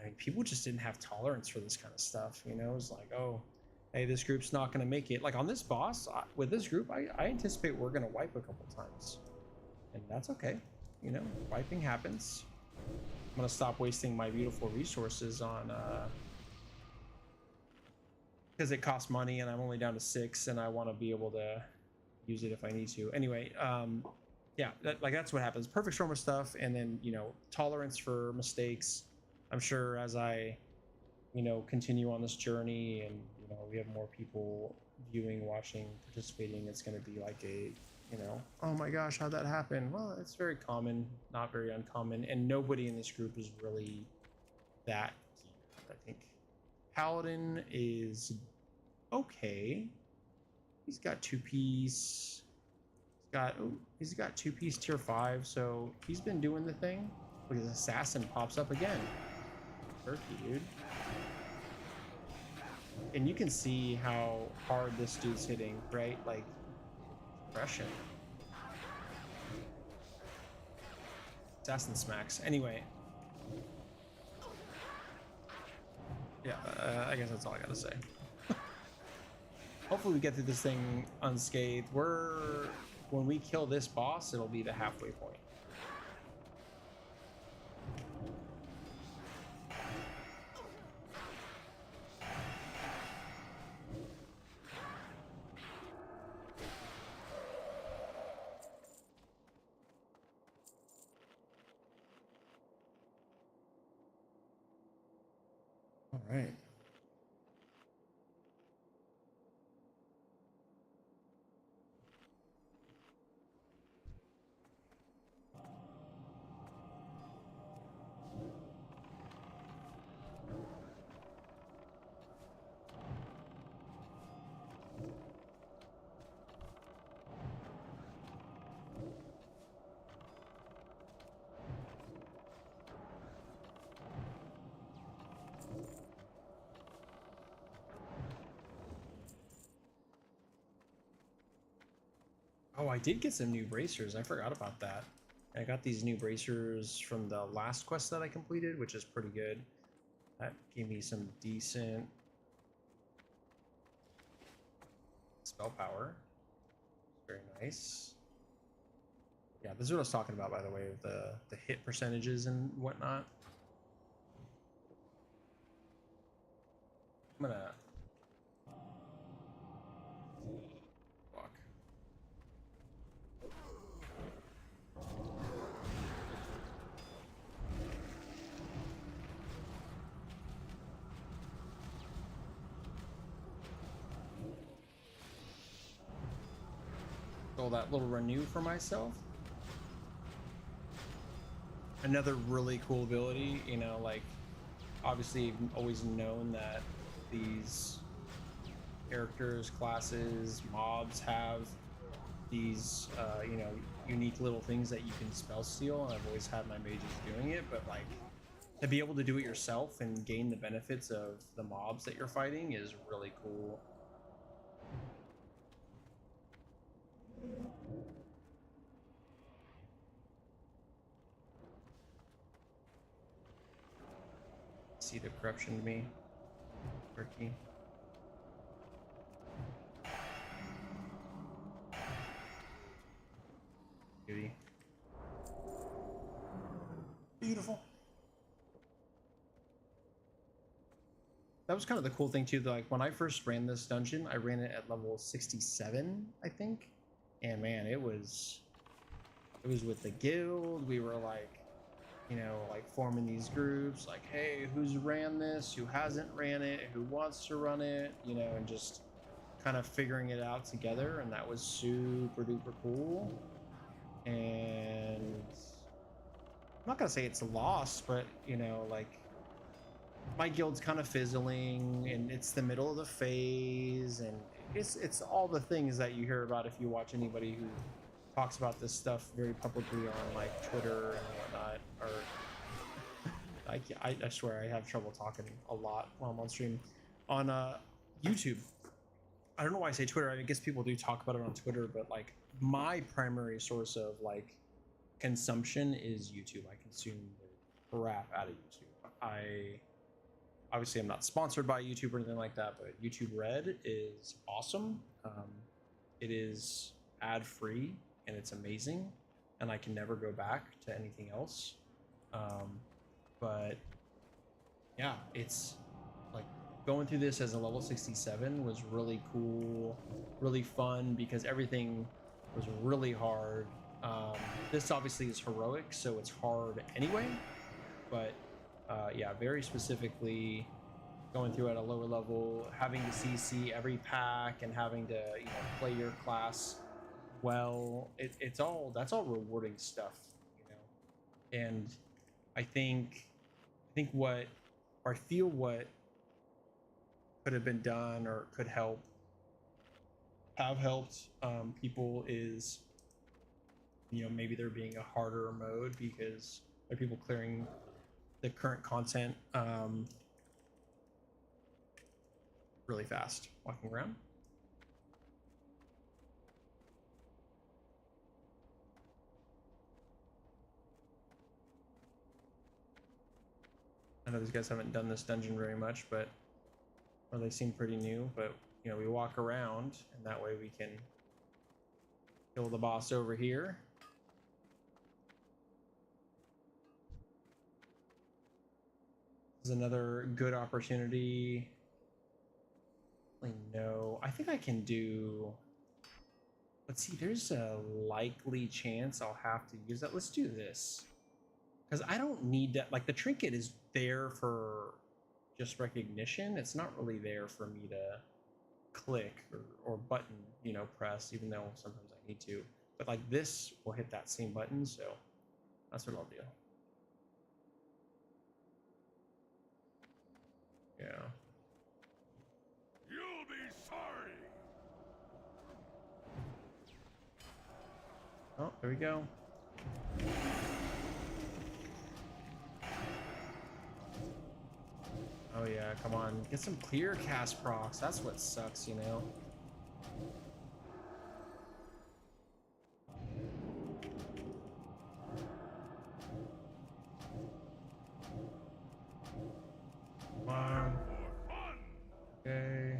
Speaker 1: I mean, people just didn't have tolerance for this kind of stuff. You know, it was like, oh, hey, this group's not going to make it. Like on this boss, with this group, I anticipate we're going to wipe a couple times, and that's okay. You know, wiping happens. I'm going to stop wasting my beautiful resources on because it costs money, and I'm only down to 6, and I want to be able to use it if I need to. Anyway, yeah, that's what happens. Perfect storm of stuff, and then, you know, tolerance for mistakes. I'm sure as I, you know, continue on this journey, and you know, we have more people viewing, watching, participating, it's going to be like a, you know, oh my gosh, how'd that happen? Well, it's very common, not very uncommon, and nobody in this group is really that geared. I think Paladin is okay. He's got 2-piece. He's got 2-piece tier 5, so he's been doing the thing. Look, his assassin pops up again. Turkey, dude. And you can see how hard this dude's hitting, right? Like, aggression. Assassin smacks. Anyway. Yeah, I guess that's all I gotta say. Hopefully we get through this thing unscathed. When we kill this boss, it'll be the halfway point. All right. Oh, I did get some new bracers. I forgot about that. I got these new bracers from the last quest that I completed, which is pretty good. That gave me some decent spell power. Very nice. Yeah, this is what I was talking about, by the way, the hit percentages and whatnot. I'm gonna walk. Stole that little renew for myself. Another really cool ability, you know, like obviously you've always known that these characters, classes, mobs have these you know, unique little things that you can spell steal, and I've always had my mages doing it, but like to be able to do it yourself and gain the benefits of the mobs that you're fighting is really cool. See the corruption to me, Turkey. Beauty. Beautiful. That was kind of the cool thing too. Like when I first ran this dungeon, I ran it at level 67, I think. And man, it was with the guild. We were like, you know, like forming these groups, like, hey, who's ran this, who hasn't ran it, who wants to run it, you know, and just kind of figuring it out together. And that was super duper cool. And I'm not gonna say it's lost, but you know, like my guild's kind of fizzling and it's the middle of the phase, and it's all the things that you hear about if you watch anybody who talks about this stuff very publicly on like Twitter and whatnot. Or I swear I have trouble talking a lot while I'm on stream. On YouTube, I don't know why I say Twitter. I guess people do talk about it on Twitter, but like my primary source of like consumption is YouTube. I consume the crap out of YouTube. I obviously I'm not sponsored by YouTube or anything like that, but YouTube Red is awesome. It is ad free and it's amazing, and I can never go back to anything else. But yeah, it's like going through this as a level 67 was really cool, really fun, because everything was really hard. This obviously is heroic, so it's hard anyway, but yeah, very specifically going through at a lower level, having to CC every pack and having to, you know, play your class well. That's all rewarding stuff, you know. And I think what, or I feel what could have been done or could have helped people is, you know, maybe there being a harder mode, because Are people clearing the current content really fast, walking around? I know these guys haven't done this dungeon very much, but or they seem pretty new. But you know, we walk around, and that way we can kill the boss over here. This is another good opportunity. No, I think I can do. Let's see. There's a likely chance I'll have to use that. Let's do this. Because I don't need that. Like, the trinket is there for just recognition. It's not really there for me to click or button, you know, press, even though sometimes I need to. But like this will hit that same button, so that's what I'll do. Yeah.
Speaker 4: You'll be sorry.
Speaker 1: Oh, there we go. Oh yeah, come on. Get some clear cast procs. That's what sucks, you know? Come on. Okay.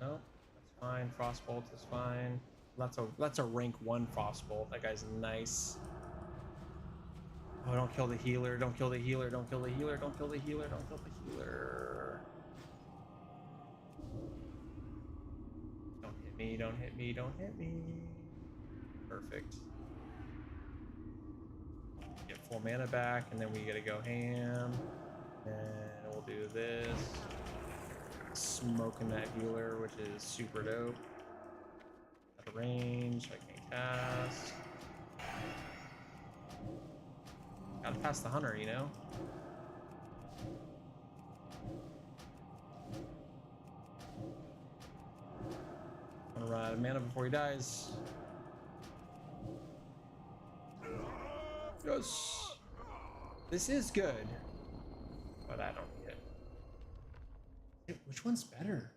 Speaker 1: Nope. That's fine. Frostbolt is fine. That's a rank 1 Frostbolt. That guy's nice. Oh, don't kill the healer. Don't kill the healer. Don't kill the healer. Don't kill the healer. Don't kill the healer. Don't hit me. Don't hit me. Don't hit me. Perfect. Get full mana back, and then we gotta go ham. And we'll do this. Smoking that healer, which is super dope. Out of range, I can cast. Gotta pass the hunter, you know? Gonna run out of mana before he dies. Yes! This is good. But I don't need it. Hey, which one's better?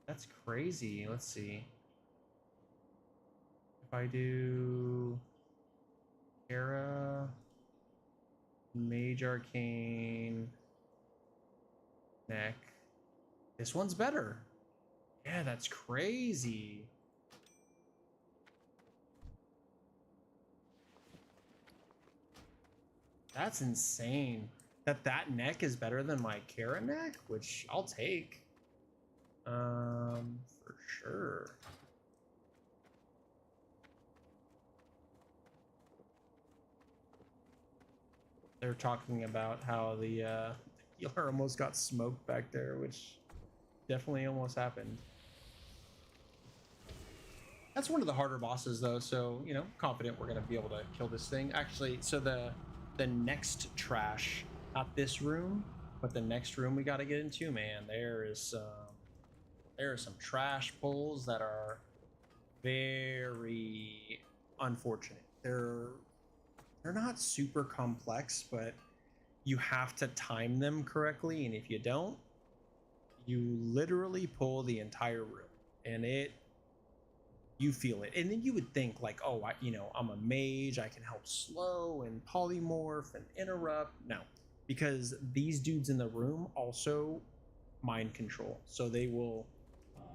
Speaker 1: That's crazy. Let's see. If I do Kara, Mage Arcane, Neck, this one's better. Yeah, that's crazy. That's insane. That neck is better than my Kara neck, which I'll take. For sure. They're talking about how the healer almost got smoked back there, which definitely almost happened. That's one of the harder bosses though, so you know, confident we're gonna be able to kill this thing. Actually, so the next trash, not this room, but the next room we got to get into, man, there are some trash pulls that are very unfortunate. They're not super complex, but you have to time them correctly, and if you don't, you literally pull the entire room, and you feel it. And then you would think like, oh, I'm a mage, I can help slow and polymorph and interrupt. No, because these dudes in the room also mind control, so they will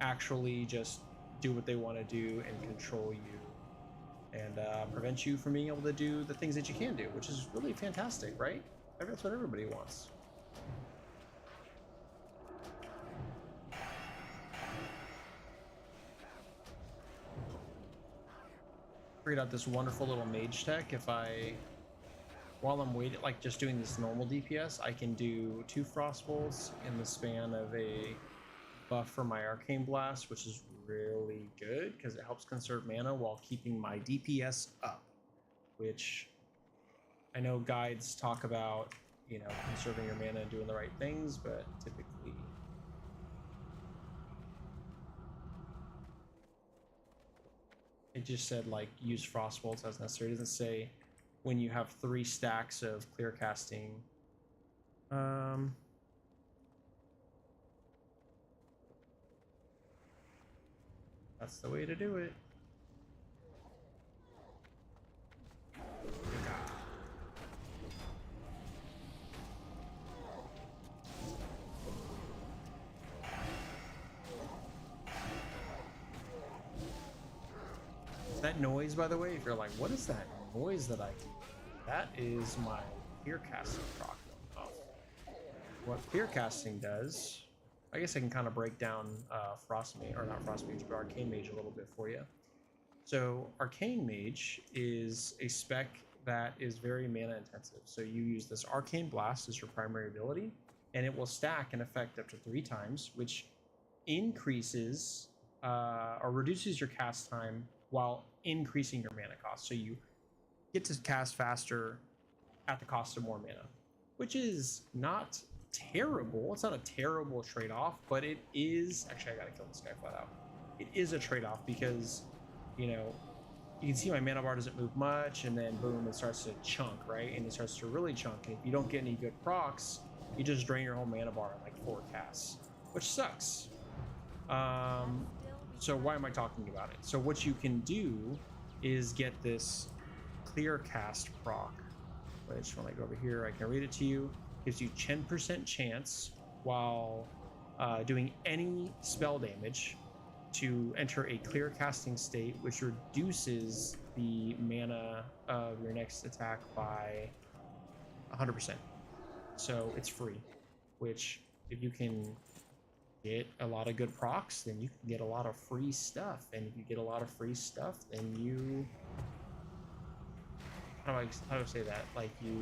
Speaker 1: actually just do what they want to do and control you and prevent you from being able to do the things that you can do, which is really fantastic, right? That's what everybody wants. Figured out this wonderful little mage tech. While I'm waiting, like just doing this normal DPS, I can do 2 frostbolts in the span of a buff for my arcane blast, which is really good because it helps conserve mana while keeping my DPS up, which I know guides talk about, conserving your mana and doing the right things, but typically It just said like use frost bolts as necessary. It doesn't say when you have 3 stacks of clear casting. That's the way to do it. That noise, by the way, if you're like, what is that noise that I do? That is my clear casting proc. What clear casting does, I guess I can kind of break down Frost Mage, or not Frost Mage, but Arcane Mage a little bit for you. So Arcane Mage is a spec that is very mana intensive. So you use this Arcane Blast as your primary ability, and it will stack an effect up to 3 times, which increases or reduces your cast time while increasing your mana cost. So you get to cast faster at the cost of more mana, which is not terrible. It's not a terrible trade-off, but it is actually, I gotta kill this guy flat out. It is a trade-off because, you know, you can see my mana bar doesn't move much, and then boom, it starts to chunk, right? And it starts to really chunk, and if you don't get any good procs, you just drain your whole mana bar in like 4 casts, which sucks. So why am I talking about it? So what you can do is get this clear cast proc, which when I go over here, I can read it to you. Gives you 10% chance while doing any spell damage to enter a clear casting state, which reduces the mana of your next attack by 100%. So it's free, which if you can get a lot of good procs, then you can get a lot of free stuff. And if you get a lot of free stuff, then you, how do I say that? Like, you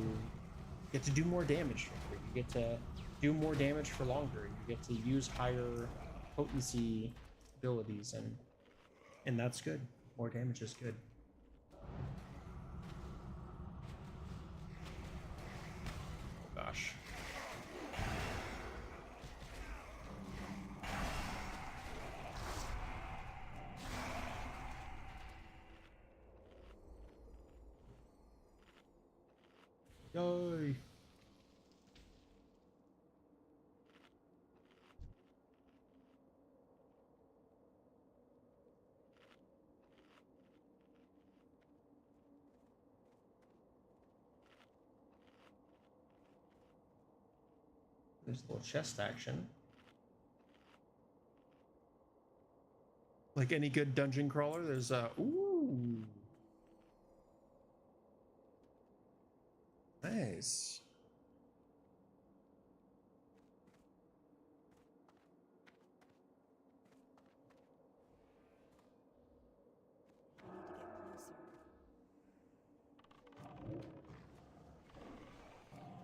Speaker 1: get to do more damage for free. You get to do more damage for longer. You get to use higher potency abilities, and that's good. More damage is good. Oh gosh. Yay. There's a little chest action. Like any good dungeon crawler, there's a ooh. Nice.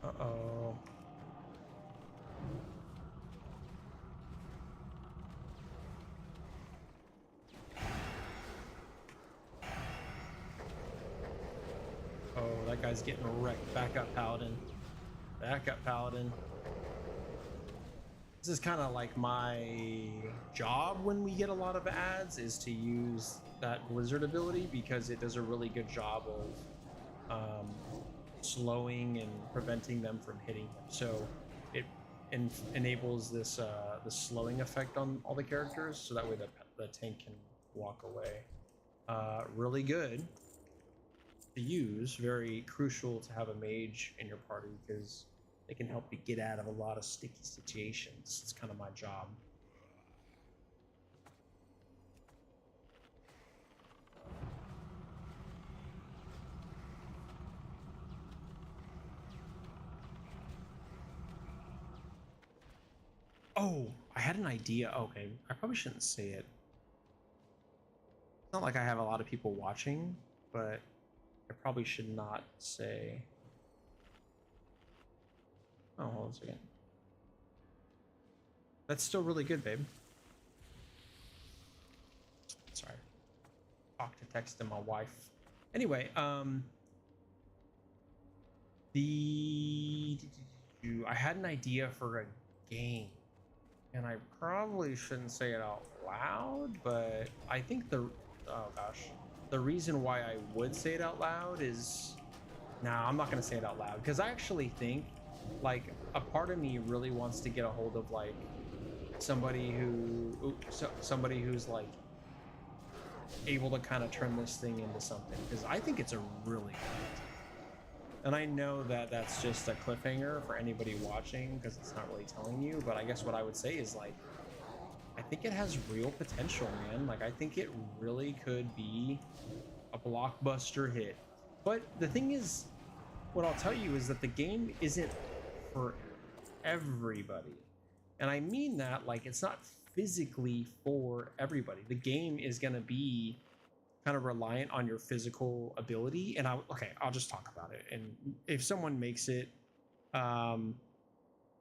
Speaker 1: Uh-oh. Oh, that guy's getting wrecked. Back up, Paladin. Back up, Paladin. This is kind of like my job when we get a lot of ads, is to use that blizzard ability because it does a really good job of slowing and preventing them from hitting them. So it enables this the slowing effect on all the characters, so that way the tank can walk away. Really good to use. Very crucial to have a mage in your party because they can help you get out of a lot of sticky situations. It's kind of my job. Oh, I had an idea. Okay, I probably shouldn't say it. It's not like I have a lot of people watching, but I probably should not say. Oh, hold on a second. That's still really good, babe. Sorry. Talk to text to my wife. Anyway, I had an idea for a game, and I probably shouldn't say it out loud, but I think oh gosh. the reason why I would say it out loud is, nah, I'm not gonna say it out loud because I actually think like a part of me really wants to get a hold of like somebody who's like able to kind of turn this thing into something, because I think it's a really good idea. And I know that that's just a cliffhanger for anybody watching because it's not really telling you, but I guess what I would say is like, I think it has real potential, man. Like, I think it really could be a blockbuster hit. But the thing is, what I'll tell you is that the game isn't for everybody. And I mean that like it's not physically for everybody. The game is going to be kind of reliant on your physical ability. And I'll just talk about it. And if someone makes it, um,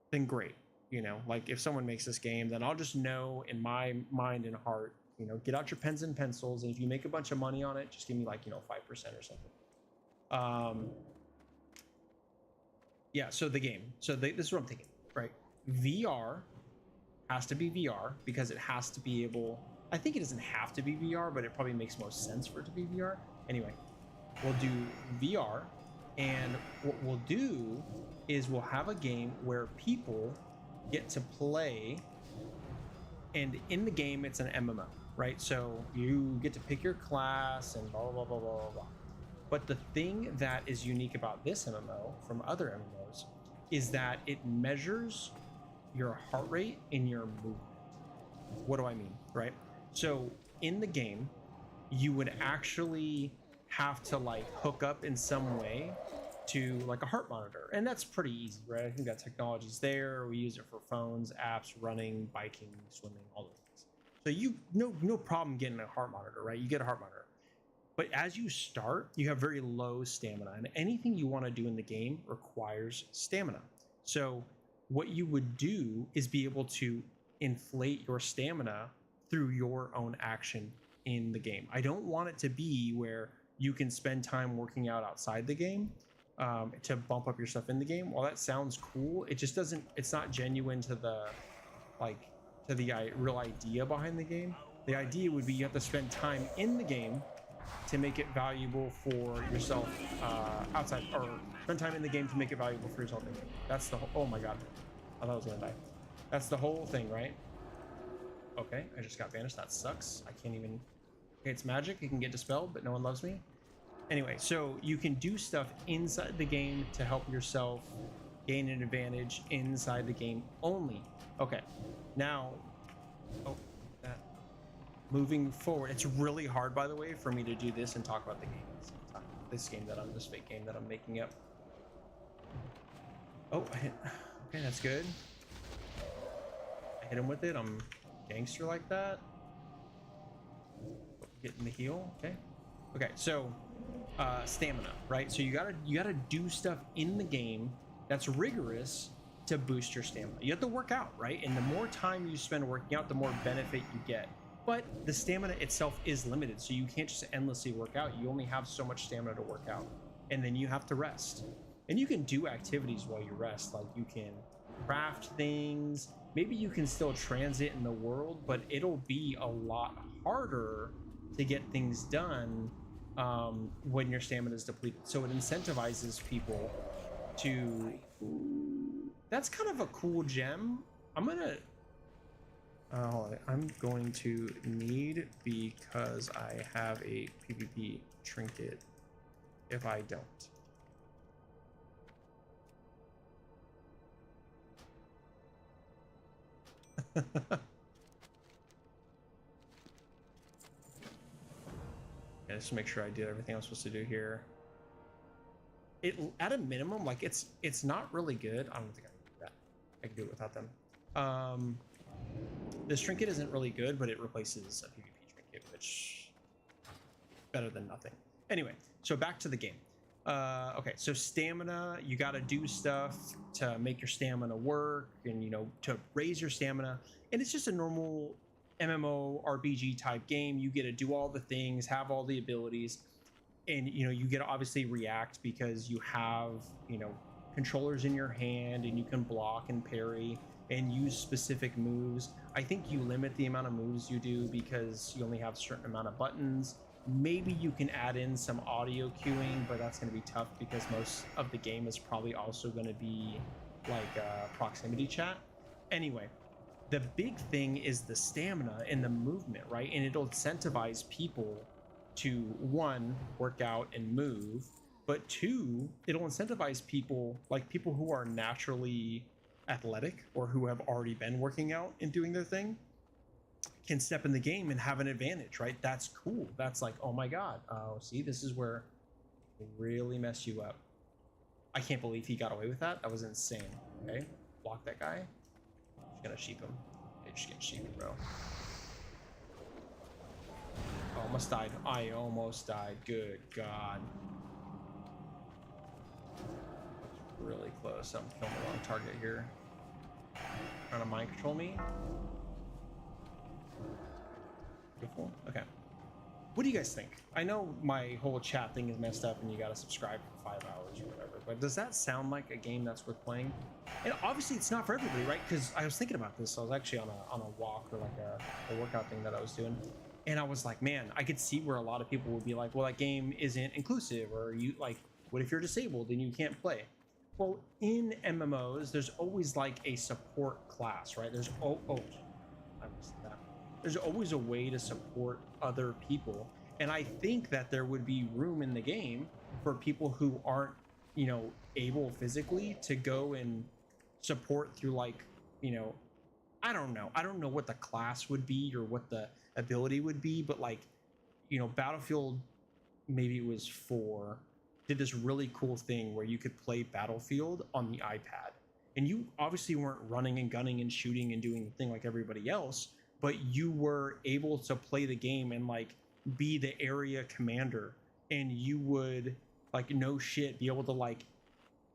Speaker 1: then great. You know, like if someone makes this game, then I'll just know in my mind and heart, you know, get out your pens and pencils. And if you make a bunch of money on it, just give me like, you know, 5% or something. Yeah, so the game. So this is what I'm thinking, right? VR has to be VR because it has to be able. I think it doesn't have to be VR, but it probably makes most sense for it to be VR. Anyway, we'll do VR, and what we'll do is we'll have a game where people get to play, and in the game it's an MMO, right? So you get to pick your class and blah blah blah blah blah blah. But the thing that is unique about this MMO from other MMOs is that it measures your heart rate and your movement. What do I mean, right? So in the game, you would actually have to like hook up in some way to like a heart monitor, and that's pretty easy, right? I think that technology's there. We use it for phones, apps, running, biking, swimming, all those things. So you no problem getting a heart monitor, right? You get a heart monitor. But as you start, you have very low stamina, and anything you want to do in the game requires stamina. So what you would do is be able to inflate your stamina through your own action in the game. I don't want it to be where you can spend time working out outside the game to bump up your stuff in the game. While that sounds cool, it just doesn't, it's not genuine to the real idea behind the game. The idea would be you have to spend time in the game to make it valuable for yourself outside, or spend time in the game to make it valuable for yourself. That's the whole, oh my god, I thought I was gonna die. That's the whole thing, right? Okay, I just got banished. That sucks. I can't even. Okay, it's magic. It can get dispelled, but no one loves me. Anyway, so you can do stuff inside the game to help yourself gain an advantage inside the game only. Okay, now, oh, that. Moving forward, it's really hard, by the way, for me to do this and talk about the game at the same time. This fake game that I'm making up. Oh, I hit. Okay, that's good. I hit him with it. I'm gangster like that. Getting the heal. Okay, so stamina, right? So you gotta do stuff in the game that's rigorous to boost your stamina. You have to work out, right? And the more time you spend working out, the more benefit you get. But the stamina itself is limited, so you can't just endlessly work out. You only have so much stamina to work out, and then you have to rest. And you can do activities while you rest, like you can craft things. Maybe you can still transit in the world, but it'll be a lot harder to get things done when your stamina is depleted. So it incentivizes people to. That's kind of a cool gem. I'm going to need, because I have a PvP trinket if I don't. Yeah, just make sure I did everything I'm supposed to do here. It, at a minimum, like it's not really good. I don't think I can do that. I can do it without them. This trinket isn't really good, but it replaces a PvP trinket, which better than nothing. Anyway, so back to the game. Okay, so stamina, you got to do stuff to make your stamina work, and to raise your stamina. And it's just a normal MMO RPG type game. You get to do all the things, have all the abilities, and you get to obviously react because you have controllers in your hand, and you can block and parry and use specific moves. I think you limit the amount of moves you do because you only have a certain amount of buttons. Maybe you can add in some audio queuing, but that's going to be tough because most of the game is probably also going to be like proximity chat. Anyway, the big thing is the stamina and the movement, right? And it'll incentivize people to, one, work out and move, but two, it'll incentivize people, like people who are naturally athletic or who have already been working out and doing their thing, can step in the game and have an advantage, right? That's cool. That's like, oh my god, oh, see, this is where they really mess you up. I can't believe he got away with that. That was insane. Okay, block that guy. Just gonna sheep him. Hey, just gonna sheep him, bro. Almost died. I almost died. Good god. Really close. I'm killing the wrong target here. Trying to mind control me. Beautiful. Okay. What do you guys think? I know my whole chat thing is messed up and you gotta subscribe for 5 hours or whatever, but does that sound like a game that's worth playing? And obviously it's not for everybody, right? Because I was thinking about this. I was actually on a walk or like a workout thing that I was doing. And I was like, man, I could see where a lot of people would be like, well, that game isn't inclusive, or you like, what if you're disabled and you can't play? Well, in MMOs, there's always like a support class, right? There's I missed that. There's always a way to support other people, and I think that there would be room in the game for people who aren't, you know, able physically to go and support through, like, you know, I don't know what the class would be or what the ability would be, but like, you know, Battlefield, maybe it was 4, did this really cool thing where you could play Battlefield on the iPad. And you obviously weren't running and gunning and shooting and doing the thing like everybody else, but you were able to play the game and like be the area commander, and you would, like, no shit, be able to like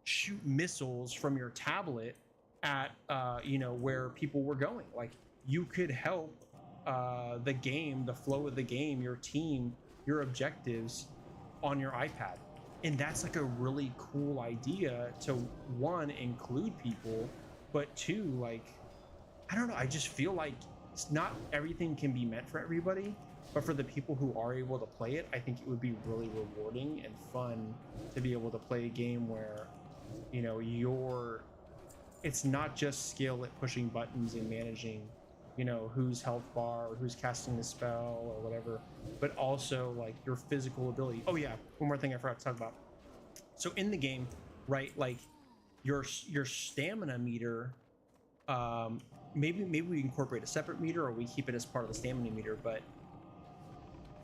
Speaker 1: shoot missiles from your tablet at you know, where people were going. Like, you could help the game, the flow of the game, your team, your objectives on your iPad. And that's like a really cool idea to, one, include people, but two, like, I don't know, I just feel like it's not everything can be meant for everybody, but for the people who are able to play it, I think it would be really rewarding and fun to be able to play a game where, you know, it's not just skill at pushing buttons and managing, you know, whose health bar or who's casting the spell or whatever, but also like your physical ability. Oh yeah, one more thing I forgot to talk about. So in the game, right, like your stamina meter, maybe we incorporate a separate meter, or we keep it as part of the stamina meter, but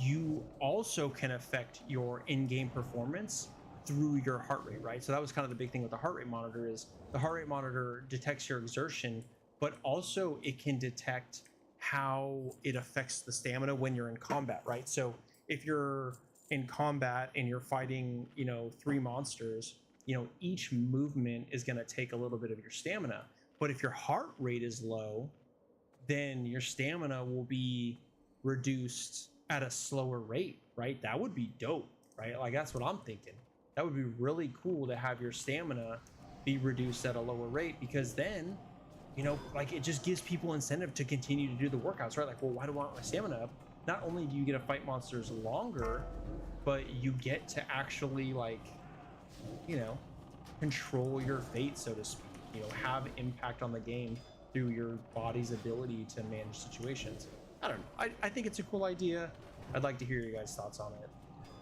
Speaker 1: you also can affect your in-game performance through your heart rate, right? So that was kind of the big thing with the heart rate monitor, is the heart rate monitor detects your exertion, but also it can detect how it affects the stamina when you're in combat, right? So if you're in combat and you're fighting, you know, 3 monsters, you know, each movement is going to take a little bit of your stamina. But if your heart rate is low, then your stamina will be reduced at a slower rate, right? That would be dope, right? Like, that's what I'm thinking. That would be really cool to have your stamina be reduced at a lower rate, because then, you know, like, it just gives people incentive to continue to do the workouts, right? Like, well, why do I want my stamina up? Not only do you get to fight monsters longer, but you get to actually, like, you know, control your fate, so to speak, you know, have impact on the game through your body's ability to manage situations. I don't know. I think it's a cool idea. I'd like to hear your guys' thoughts on it.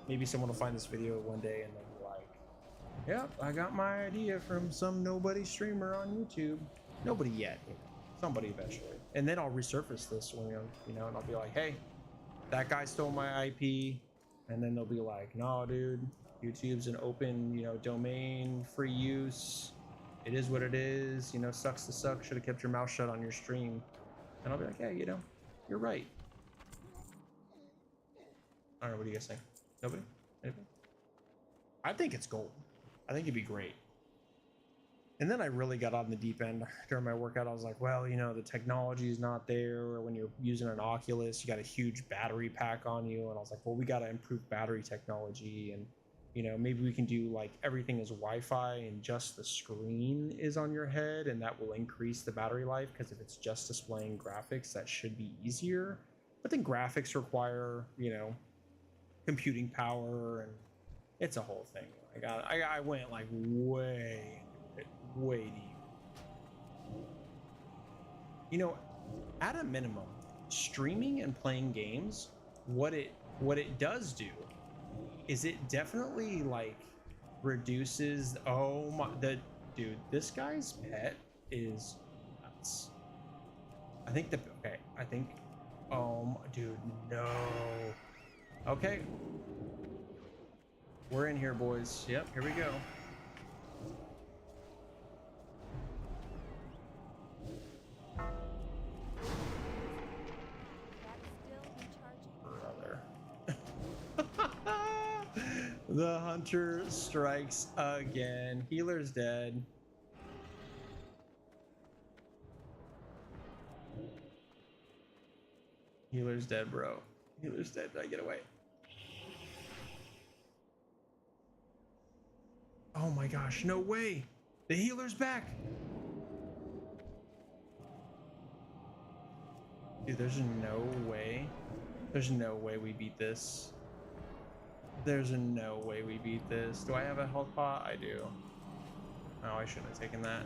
Speaker 1: Maybe someone will find this video one day and they'll be like, yep, I got my idea from some nobody streamer on YouTube. Nobody yet, you know, somebody eventually. And then I'll resurface this when, you know, and I'll be like, hey, that guy stole my IP. And then they'll be like, no, dude, YouTube's an open, you know, domain, free use. It is what it is, you know, sucks to suck. Should have kept your mouth shut on your stream. And I'll be like, hey, you know, you're right. I don't know, what do you guys think? Nobody? Anybody? I think it's gold. I think it'd be great. And then I really got on the deep end during my workout. I was like, well, you know, the technology is not there. When you're using an Oculus, you got a huge battery pack on you. And I was like, well, we got to improve battery technology. And, you know, maybe we can do like everything is Wi-Fi and just the screen is on your head, and that will increase the battery life, because if it's just displaying graphics, that should be easier. But then graphics require, you know, computing power, and it's a whole thing. I went like way deep. You know, at a minimum, streaming and playing games, what it does do is it definitely like reduces, oh my, the dude, this guy's pet is nuts. I think, oh my, dude, no. Okay, we're in here, boys. Yep, here we go.
Speaker 3: That's still recharging.
Speaker 1: Brother. The hunter strikes again. Healer's dead. Healer's dead, bro. Healer's dead. Did I get away? Oh my gosh, no way. The healer's back. Dude, there's no way. There's no way we beat this. There's no way we beat this. Do I have a health pot? I do. Oh, I shouldn't have taken that.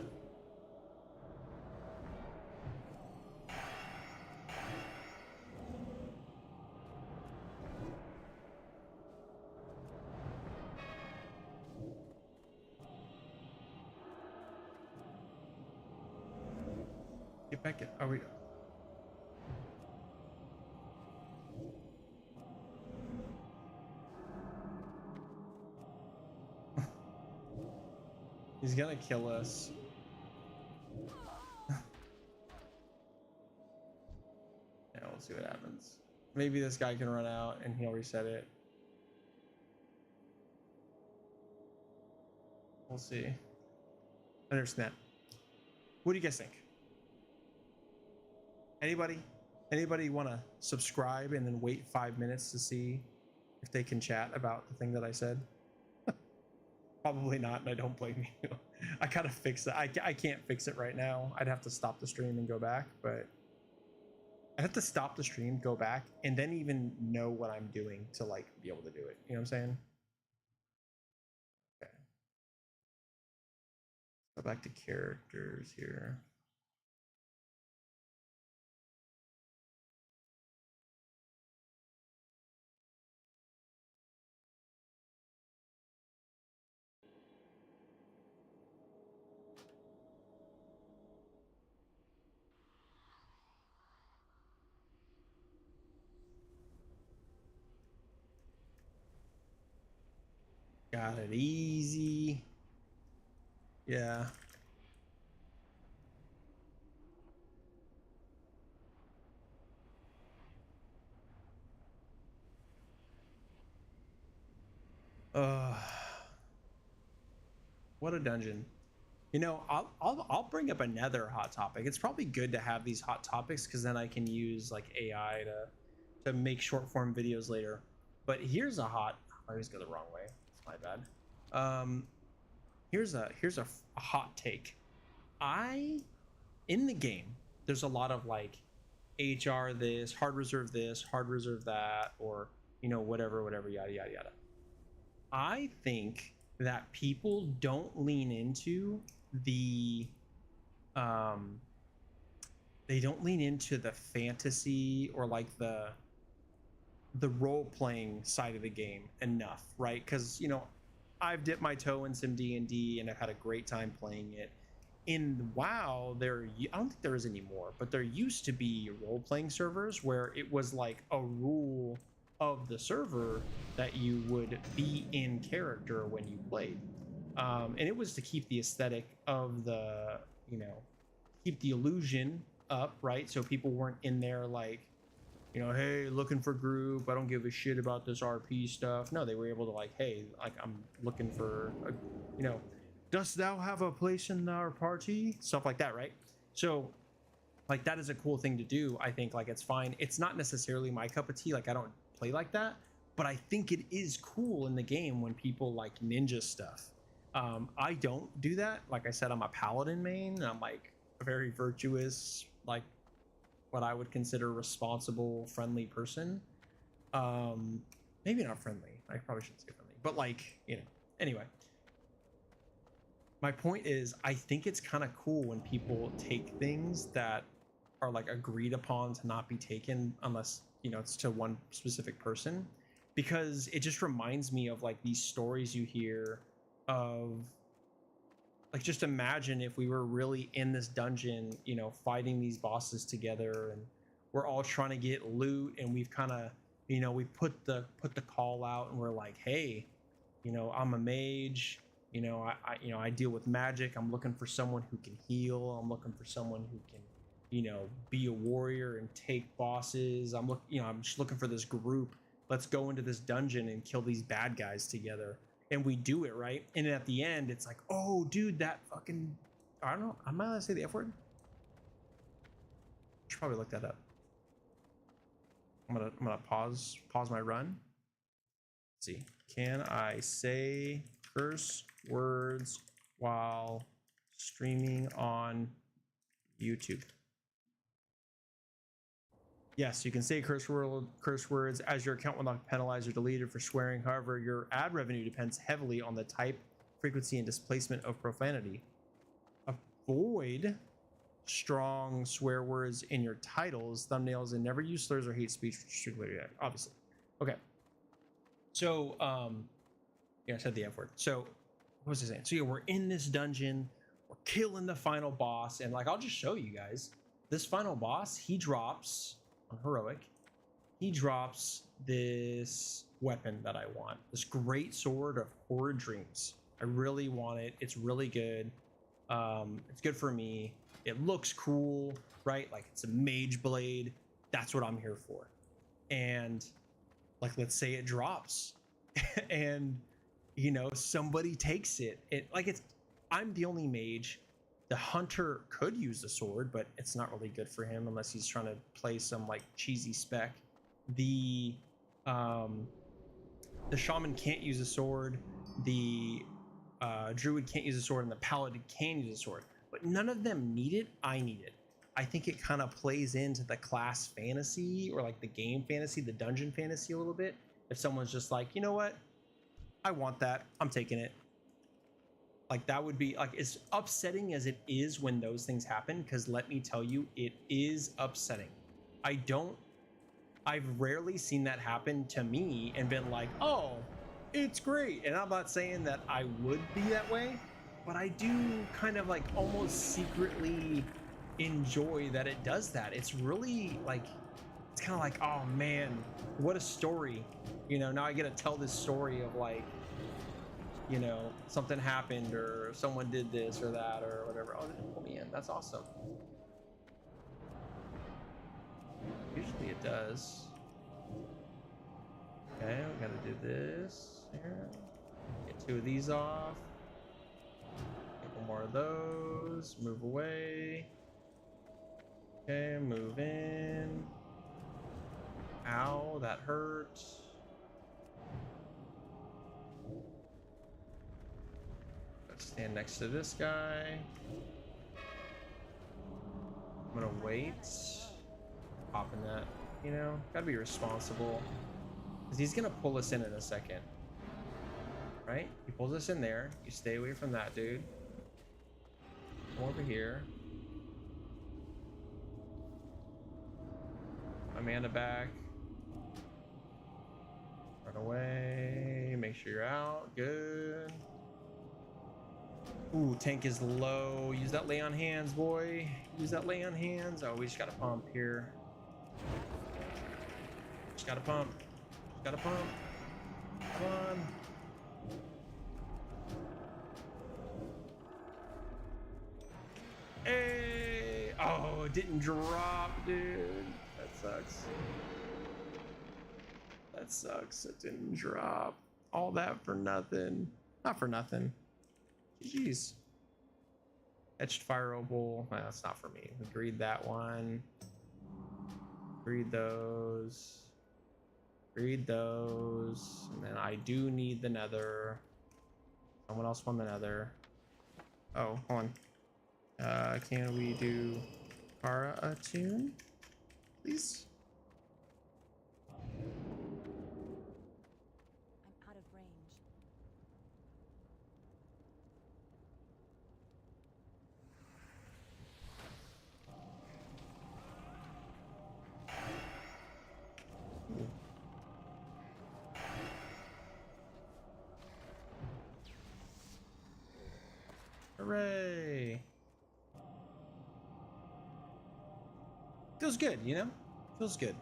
Speaker 1: Get back in. Are we? He's gonna kill us. Yeah, we'll see what happens. Maybe this guy can run out and he'll reset it. We'll see. I understand. What do you guys think? Anybody want to subscribe and then wait 5 minutes to see if they can chat about the thing that I said? Probably not, and I don't blame you. I gotta fix it. I can't fix it right now. I'd have to stop the stream and go back, but I'd have to stop the stream, go back, and then even know what I'm doing to like be able to do it. You know what I'm saying? Okay. Go back to characters here. Got it easy. Yeah. What a dungeon. You know, I'll bring up another hot topic. It's probably good to have these hot topics because then I can use like AI to make short form videos later. But here's a hot. I always go the wrong way. It's my bad. Here's a hot take. In the game, there's a lot of like HR this, hard reserve this, hard reserve that, or you know whatever, yada yada yada. I think that people don't lean into the they don't lean into the fantasy or like the role playing side of the game enough, right? Because you know I've dipped my toe in some D&D and I've had a great time playing it. In WoW, I don't think there is anymore, but there used to be role playing servers where it was like a rule of the server that you would be in character when you played, and it was to keep the aesthetic of the, you know, keep the illusion up, right? So people weren't in there like, you know, hey, looking for group, I don't give a shit about this RP stuff. No, they were able to like, hey, like I'm looking for a, you know, dost thou have a place in our party, stuff like that, right? So like that is a cool thing to do. I think like it's fine. It's not necessarily my cup of tea, like I don't play like that, but I think it is cool in the game when people like ninja stuff. I don't do that. Like I said, I'm a paladin main, and I'm like a very virtuous, like what I would consider responsible, friendly person. maybe not friendly. I probably shouldn't say friendly, but like, you know, anyway. My point is, I think it's kind of cool when people take things that are like agreed upon to not be taken unless, you know, it's to one specific person, because it just reminds me of like these stories you hear of like, just imagine if we were really in this dungeon, you know, fighting these bosses together, and we're all trying to get loot, and we've kind of, you know, we put the call out, and we're like, hey, you know, I'm a mage, you know, you know, I deal with magic. I'm looking for someone who can heal. I'm looking for someone who can, you know, be a warrior and take bosses. You know, I'm just looking for this group. Let's go into this dungeon and kill these bad guys together. And we do it, right? And at the end, it's like, oh, dude, that fucking, I don't know, I'm not gonna say the F word. Should probably look that up. I'm gonna pause my run. Let's see, can I say curse words while streaming on YouTube? Yes, you can say curse words, as your account will not be penalized or deleted for swearing. However, your ad revenue depends heavily on the type, frequency, and displacement of profanity. Avoid strong swear words in your titles, thumbnails, and never use slurs or hate speech, obviously. Okay. So, yeah, I said the F word. So, what was I saying? So, yeah, we're in this dungeon, we're killing the final boss, and like, I'll just show you guys. This final boss, he drops on heroic, he drops this weapon that I want, this great sword of horrid dreams. I really want it. It's really good. It's good for me. It looks cool, right? Like, it's a mage blade. That's what I'm here for. And like, let's say it drops and, you know, somebody takes it. I'm the only mage. The hunter could use the sword, but it's not really good for him unless he's trying to play some like cheesy spec. The shaman can't use a sword. The druid can't use a sword, and the paladin can use a sword. But none of them need it. I need it. I think it kind of plays into the class fantasy, or like the game fantasy, the dungeon fantasy a little bit. If someone's just like, you know what, I want that, I'm taking it. Like, that would be like, as upsetting as it is when those things happen, because let me tell you, it is upsetting. I've rarely seen that happen to me and been like, oh, it's great. And I'm not saying that I would be that way, but I do kind of like almost secretly enjoy that it does that. It's really like, it's kind of like, oh man, what a story. You know, now I get to tell this story of like, you know, something happened or someone did this or that or whatever. Oh, they pull me in. That's awesome. Usually it does. Okay, we gotta do this here. Get 2 of these off. A couple more of those. Move away. Okay, move in. Ow, that hurt. Let's stand next to this guy. I'm gonna wait. Popping that, you know, gotta be responsible. Because he's gonna pull us in a second. Right? He pulls us in there. You stay away from that dude. Come over here. Amanda back. Run away. Make sure you're out. Good. Ooh, tank is low. Use that lay on hands, boy. Use that lay on hands. Oh, we just gotta pump here. Just gotta pump. Just gotta pump. Come on. Hey! Oh, it didn't drop, dude. That sucks. That sucks. It didn't drop. All that for nothing. Not for nothing. GG's. Etched fire opal. Well, that's not for me. Agreed that one. Agreed those. Agreed those. And then I do need the nether. Someone else won the nether. Oh, hold on. Can we do Kara a tune, please? Hooray! Feels good, you know? Feels good.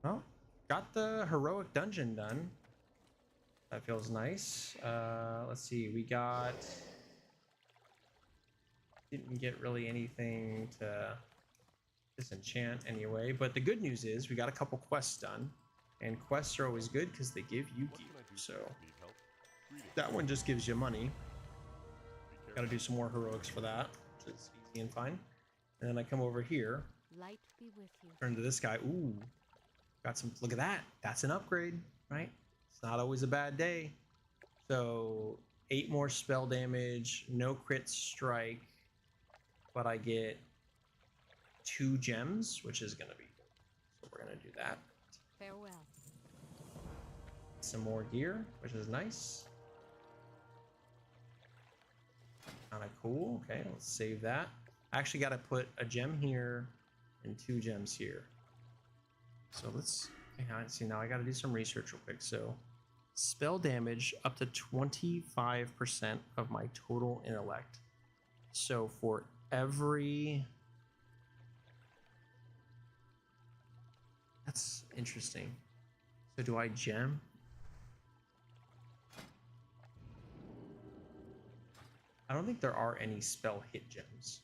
Speaker 1: Well, got the heroic dungeon done. That feels nice. Let's see, we got... Didn't get really anything to disenchant anyway, but the good news is we got a couple quests done, and quests are always good because they give you gear. So that one just gives you money. Got to do some more heroics for that, which is easy and fine. And then I come over here,
Speaker 4: Light be with you.
Speaker 1: turn to this guy. Ooh, got some. Look at that. That's an upgrade, right? It's not always a bad day. So 8 more spell damage, no crit strike, but I get 2 gems, which is gonna be good. So we're gonna do that.
Speaker 4: Farewell.
Speaker 1: Some more gear, which is nice. Kind of cool. Okay, let's save that. I actually got to put a gem here and 2 gems here. So let's see. Now I got to do some research real quick. So spell damage up to 25% of my total intellect. So for every... That's interesting. So do I gem? I don't think there are any spell hit gems.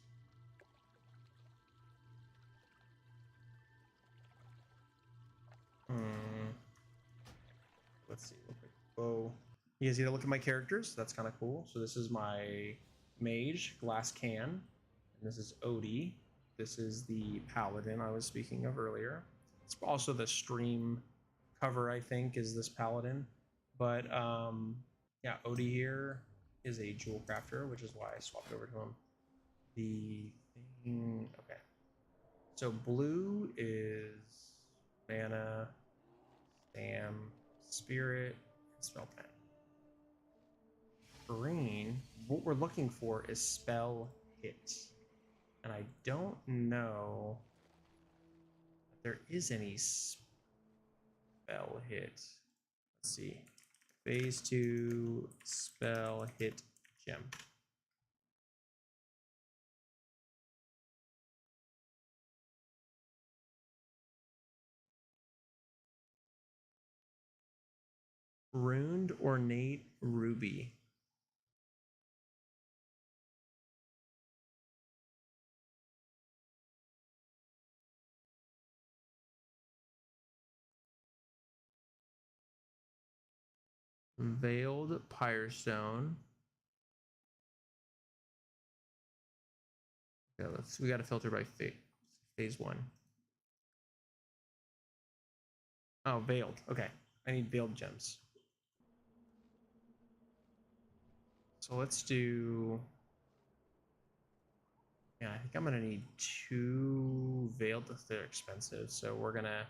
Speaker 1: Let's see real quick. Oh, you guys get to look at my characters. That's kind of cool. So this is my mage, Glass Can, and this is Odie. This is the paladin I was speaking of earlier. It's also the stream cover, I think, is this paladin. But yeah, Odie here is a jewel crafter, which is why I swapped over to him. The thing, okay. So blue is mana, stam, spirit, and spell pen. Green, what we're looking for is spell hit. And I don't know if there is any spell hit. Let's see. Phase 2 spell hit gem. Runed ornate ruby. Veiled Pyrestone. Okay, we got to filter by phase 1. Oh, veiled. Okay, I need veiled gems. So let's do. Yeah, I think I'm gonna need 2 veiled. They're expensive, so we're gonna.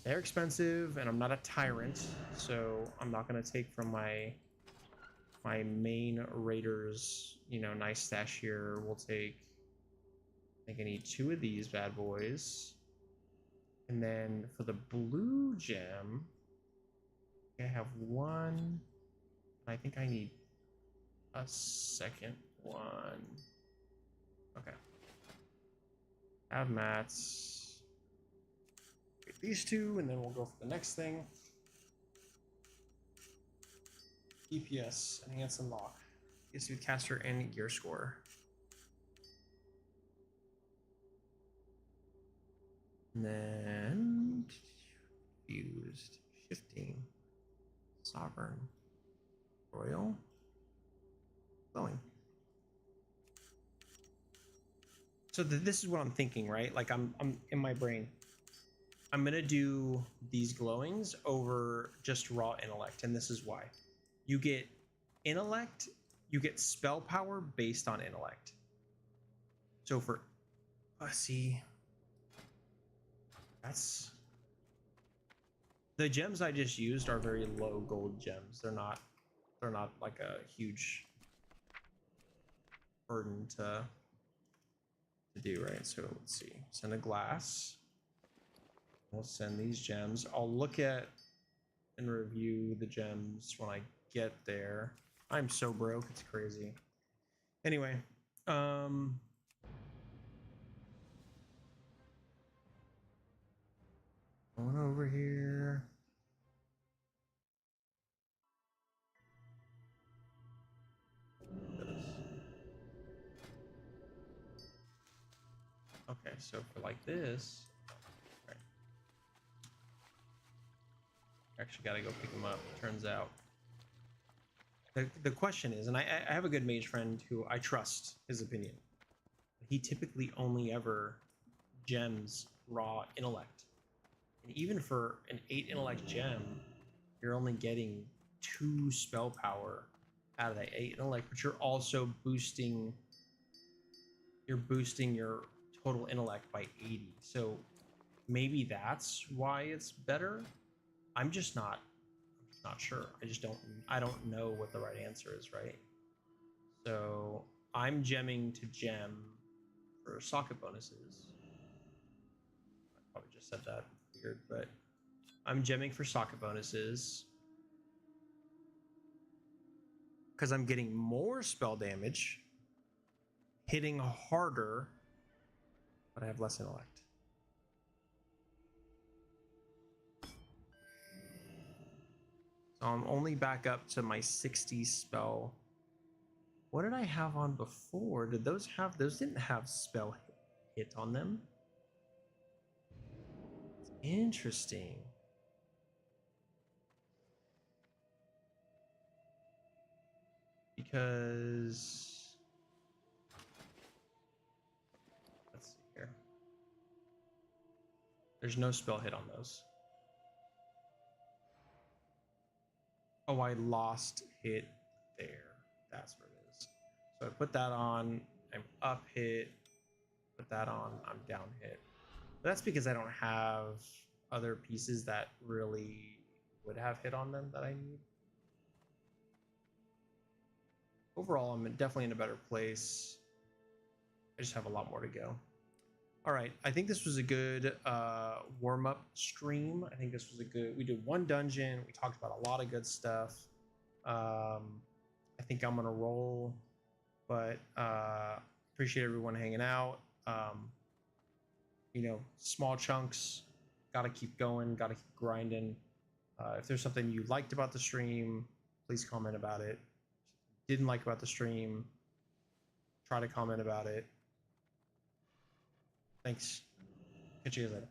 Speaker 1: They're expensive, and I'm not a tyrant, so I'm not gonna take from my main raiders. You know, nice stash here. We'll take. I think I need 2 of these bad boys. And then for the blue gem, I have 1. I think I need a second one. Okay. Have mats. Get these 2, and then we'll go for the next thing. DPS, enhance and lock. Gives you caster and gear score. And then fused, shifting, sovereign, royal, glowing. So this is what I'm thinking, right? Like I'm in my brain. I'm gonna do these glowings over just raw intellect, and this is why. You get intellect, you get spell power based on intellect. So for see. That's the gems I just used are very low gold gems. They're not like a huge burden to do, right? So let's see. Send a glass. We'll send these gems. I'll look at and review the gems when I get there. I'm so broke, it's crazy. Anyway, going over here. Okay, so for like this, right. Actually got to go pick him up. Turns out, the question is, and I have a good mage friend who I trust his opinion. He typically only ever gems raw intellect, and even for an 8 intellect gem, you're only getting 2 spell power out of that 8 intellect, but you're also boosting. You're boosting your total intellect by 80. So maybe that's why it's better. I'm just not sure. I don't know what the right answer is, right? So I'm gemming to gem for socket bonuses. I probably just said that weird, but I'm gemming for socket bonuses because I'm getting more spell damage, hitting harder, but I have less intellect. So I'm only back up to my 60 spell. What did I have on before? Did those didn't have spell hit on them? Interesting. Because let's see here. There's no spell hit on those. Oh, I lost hit there. That's what it is. So I put that on, I'm up hit, put that on, I'm down hit. But that's because I don't have other pieces that really would have hit on them that I need. Overall, I'm definitely in a better place. I just have a lot more to go. All right, I think this was a good warm-up stream. I think this was a good, we did 1 dungeon. We talked about a lot of good stuff. I think I'm gonna roll, but appreciate everyone hanging out. You know, small chunks, gotta keep going, gotta keep grinding. If there's something you liked about the stream, please comment about it. Didn't like about the stream, try to comment about it. Thanks. Catch you guys later.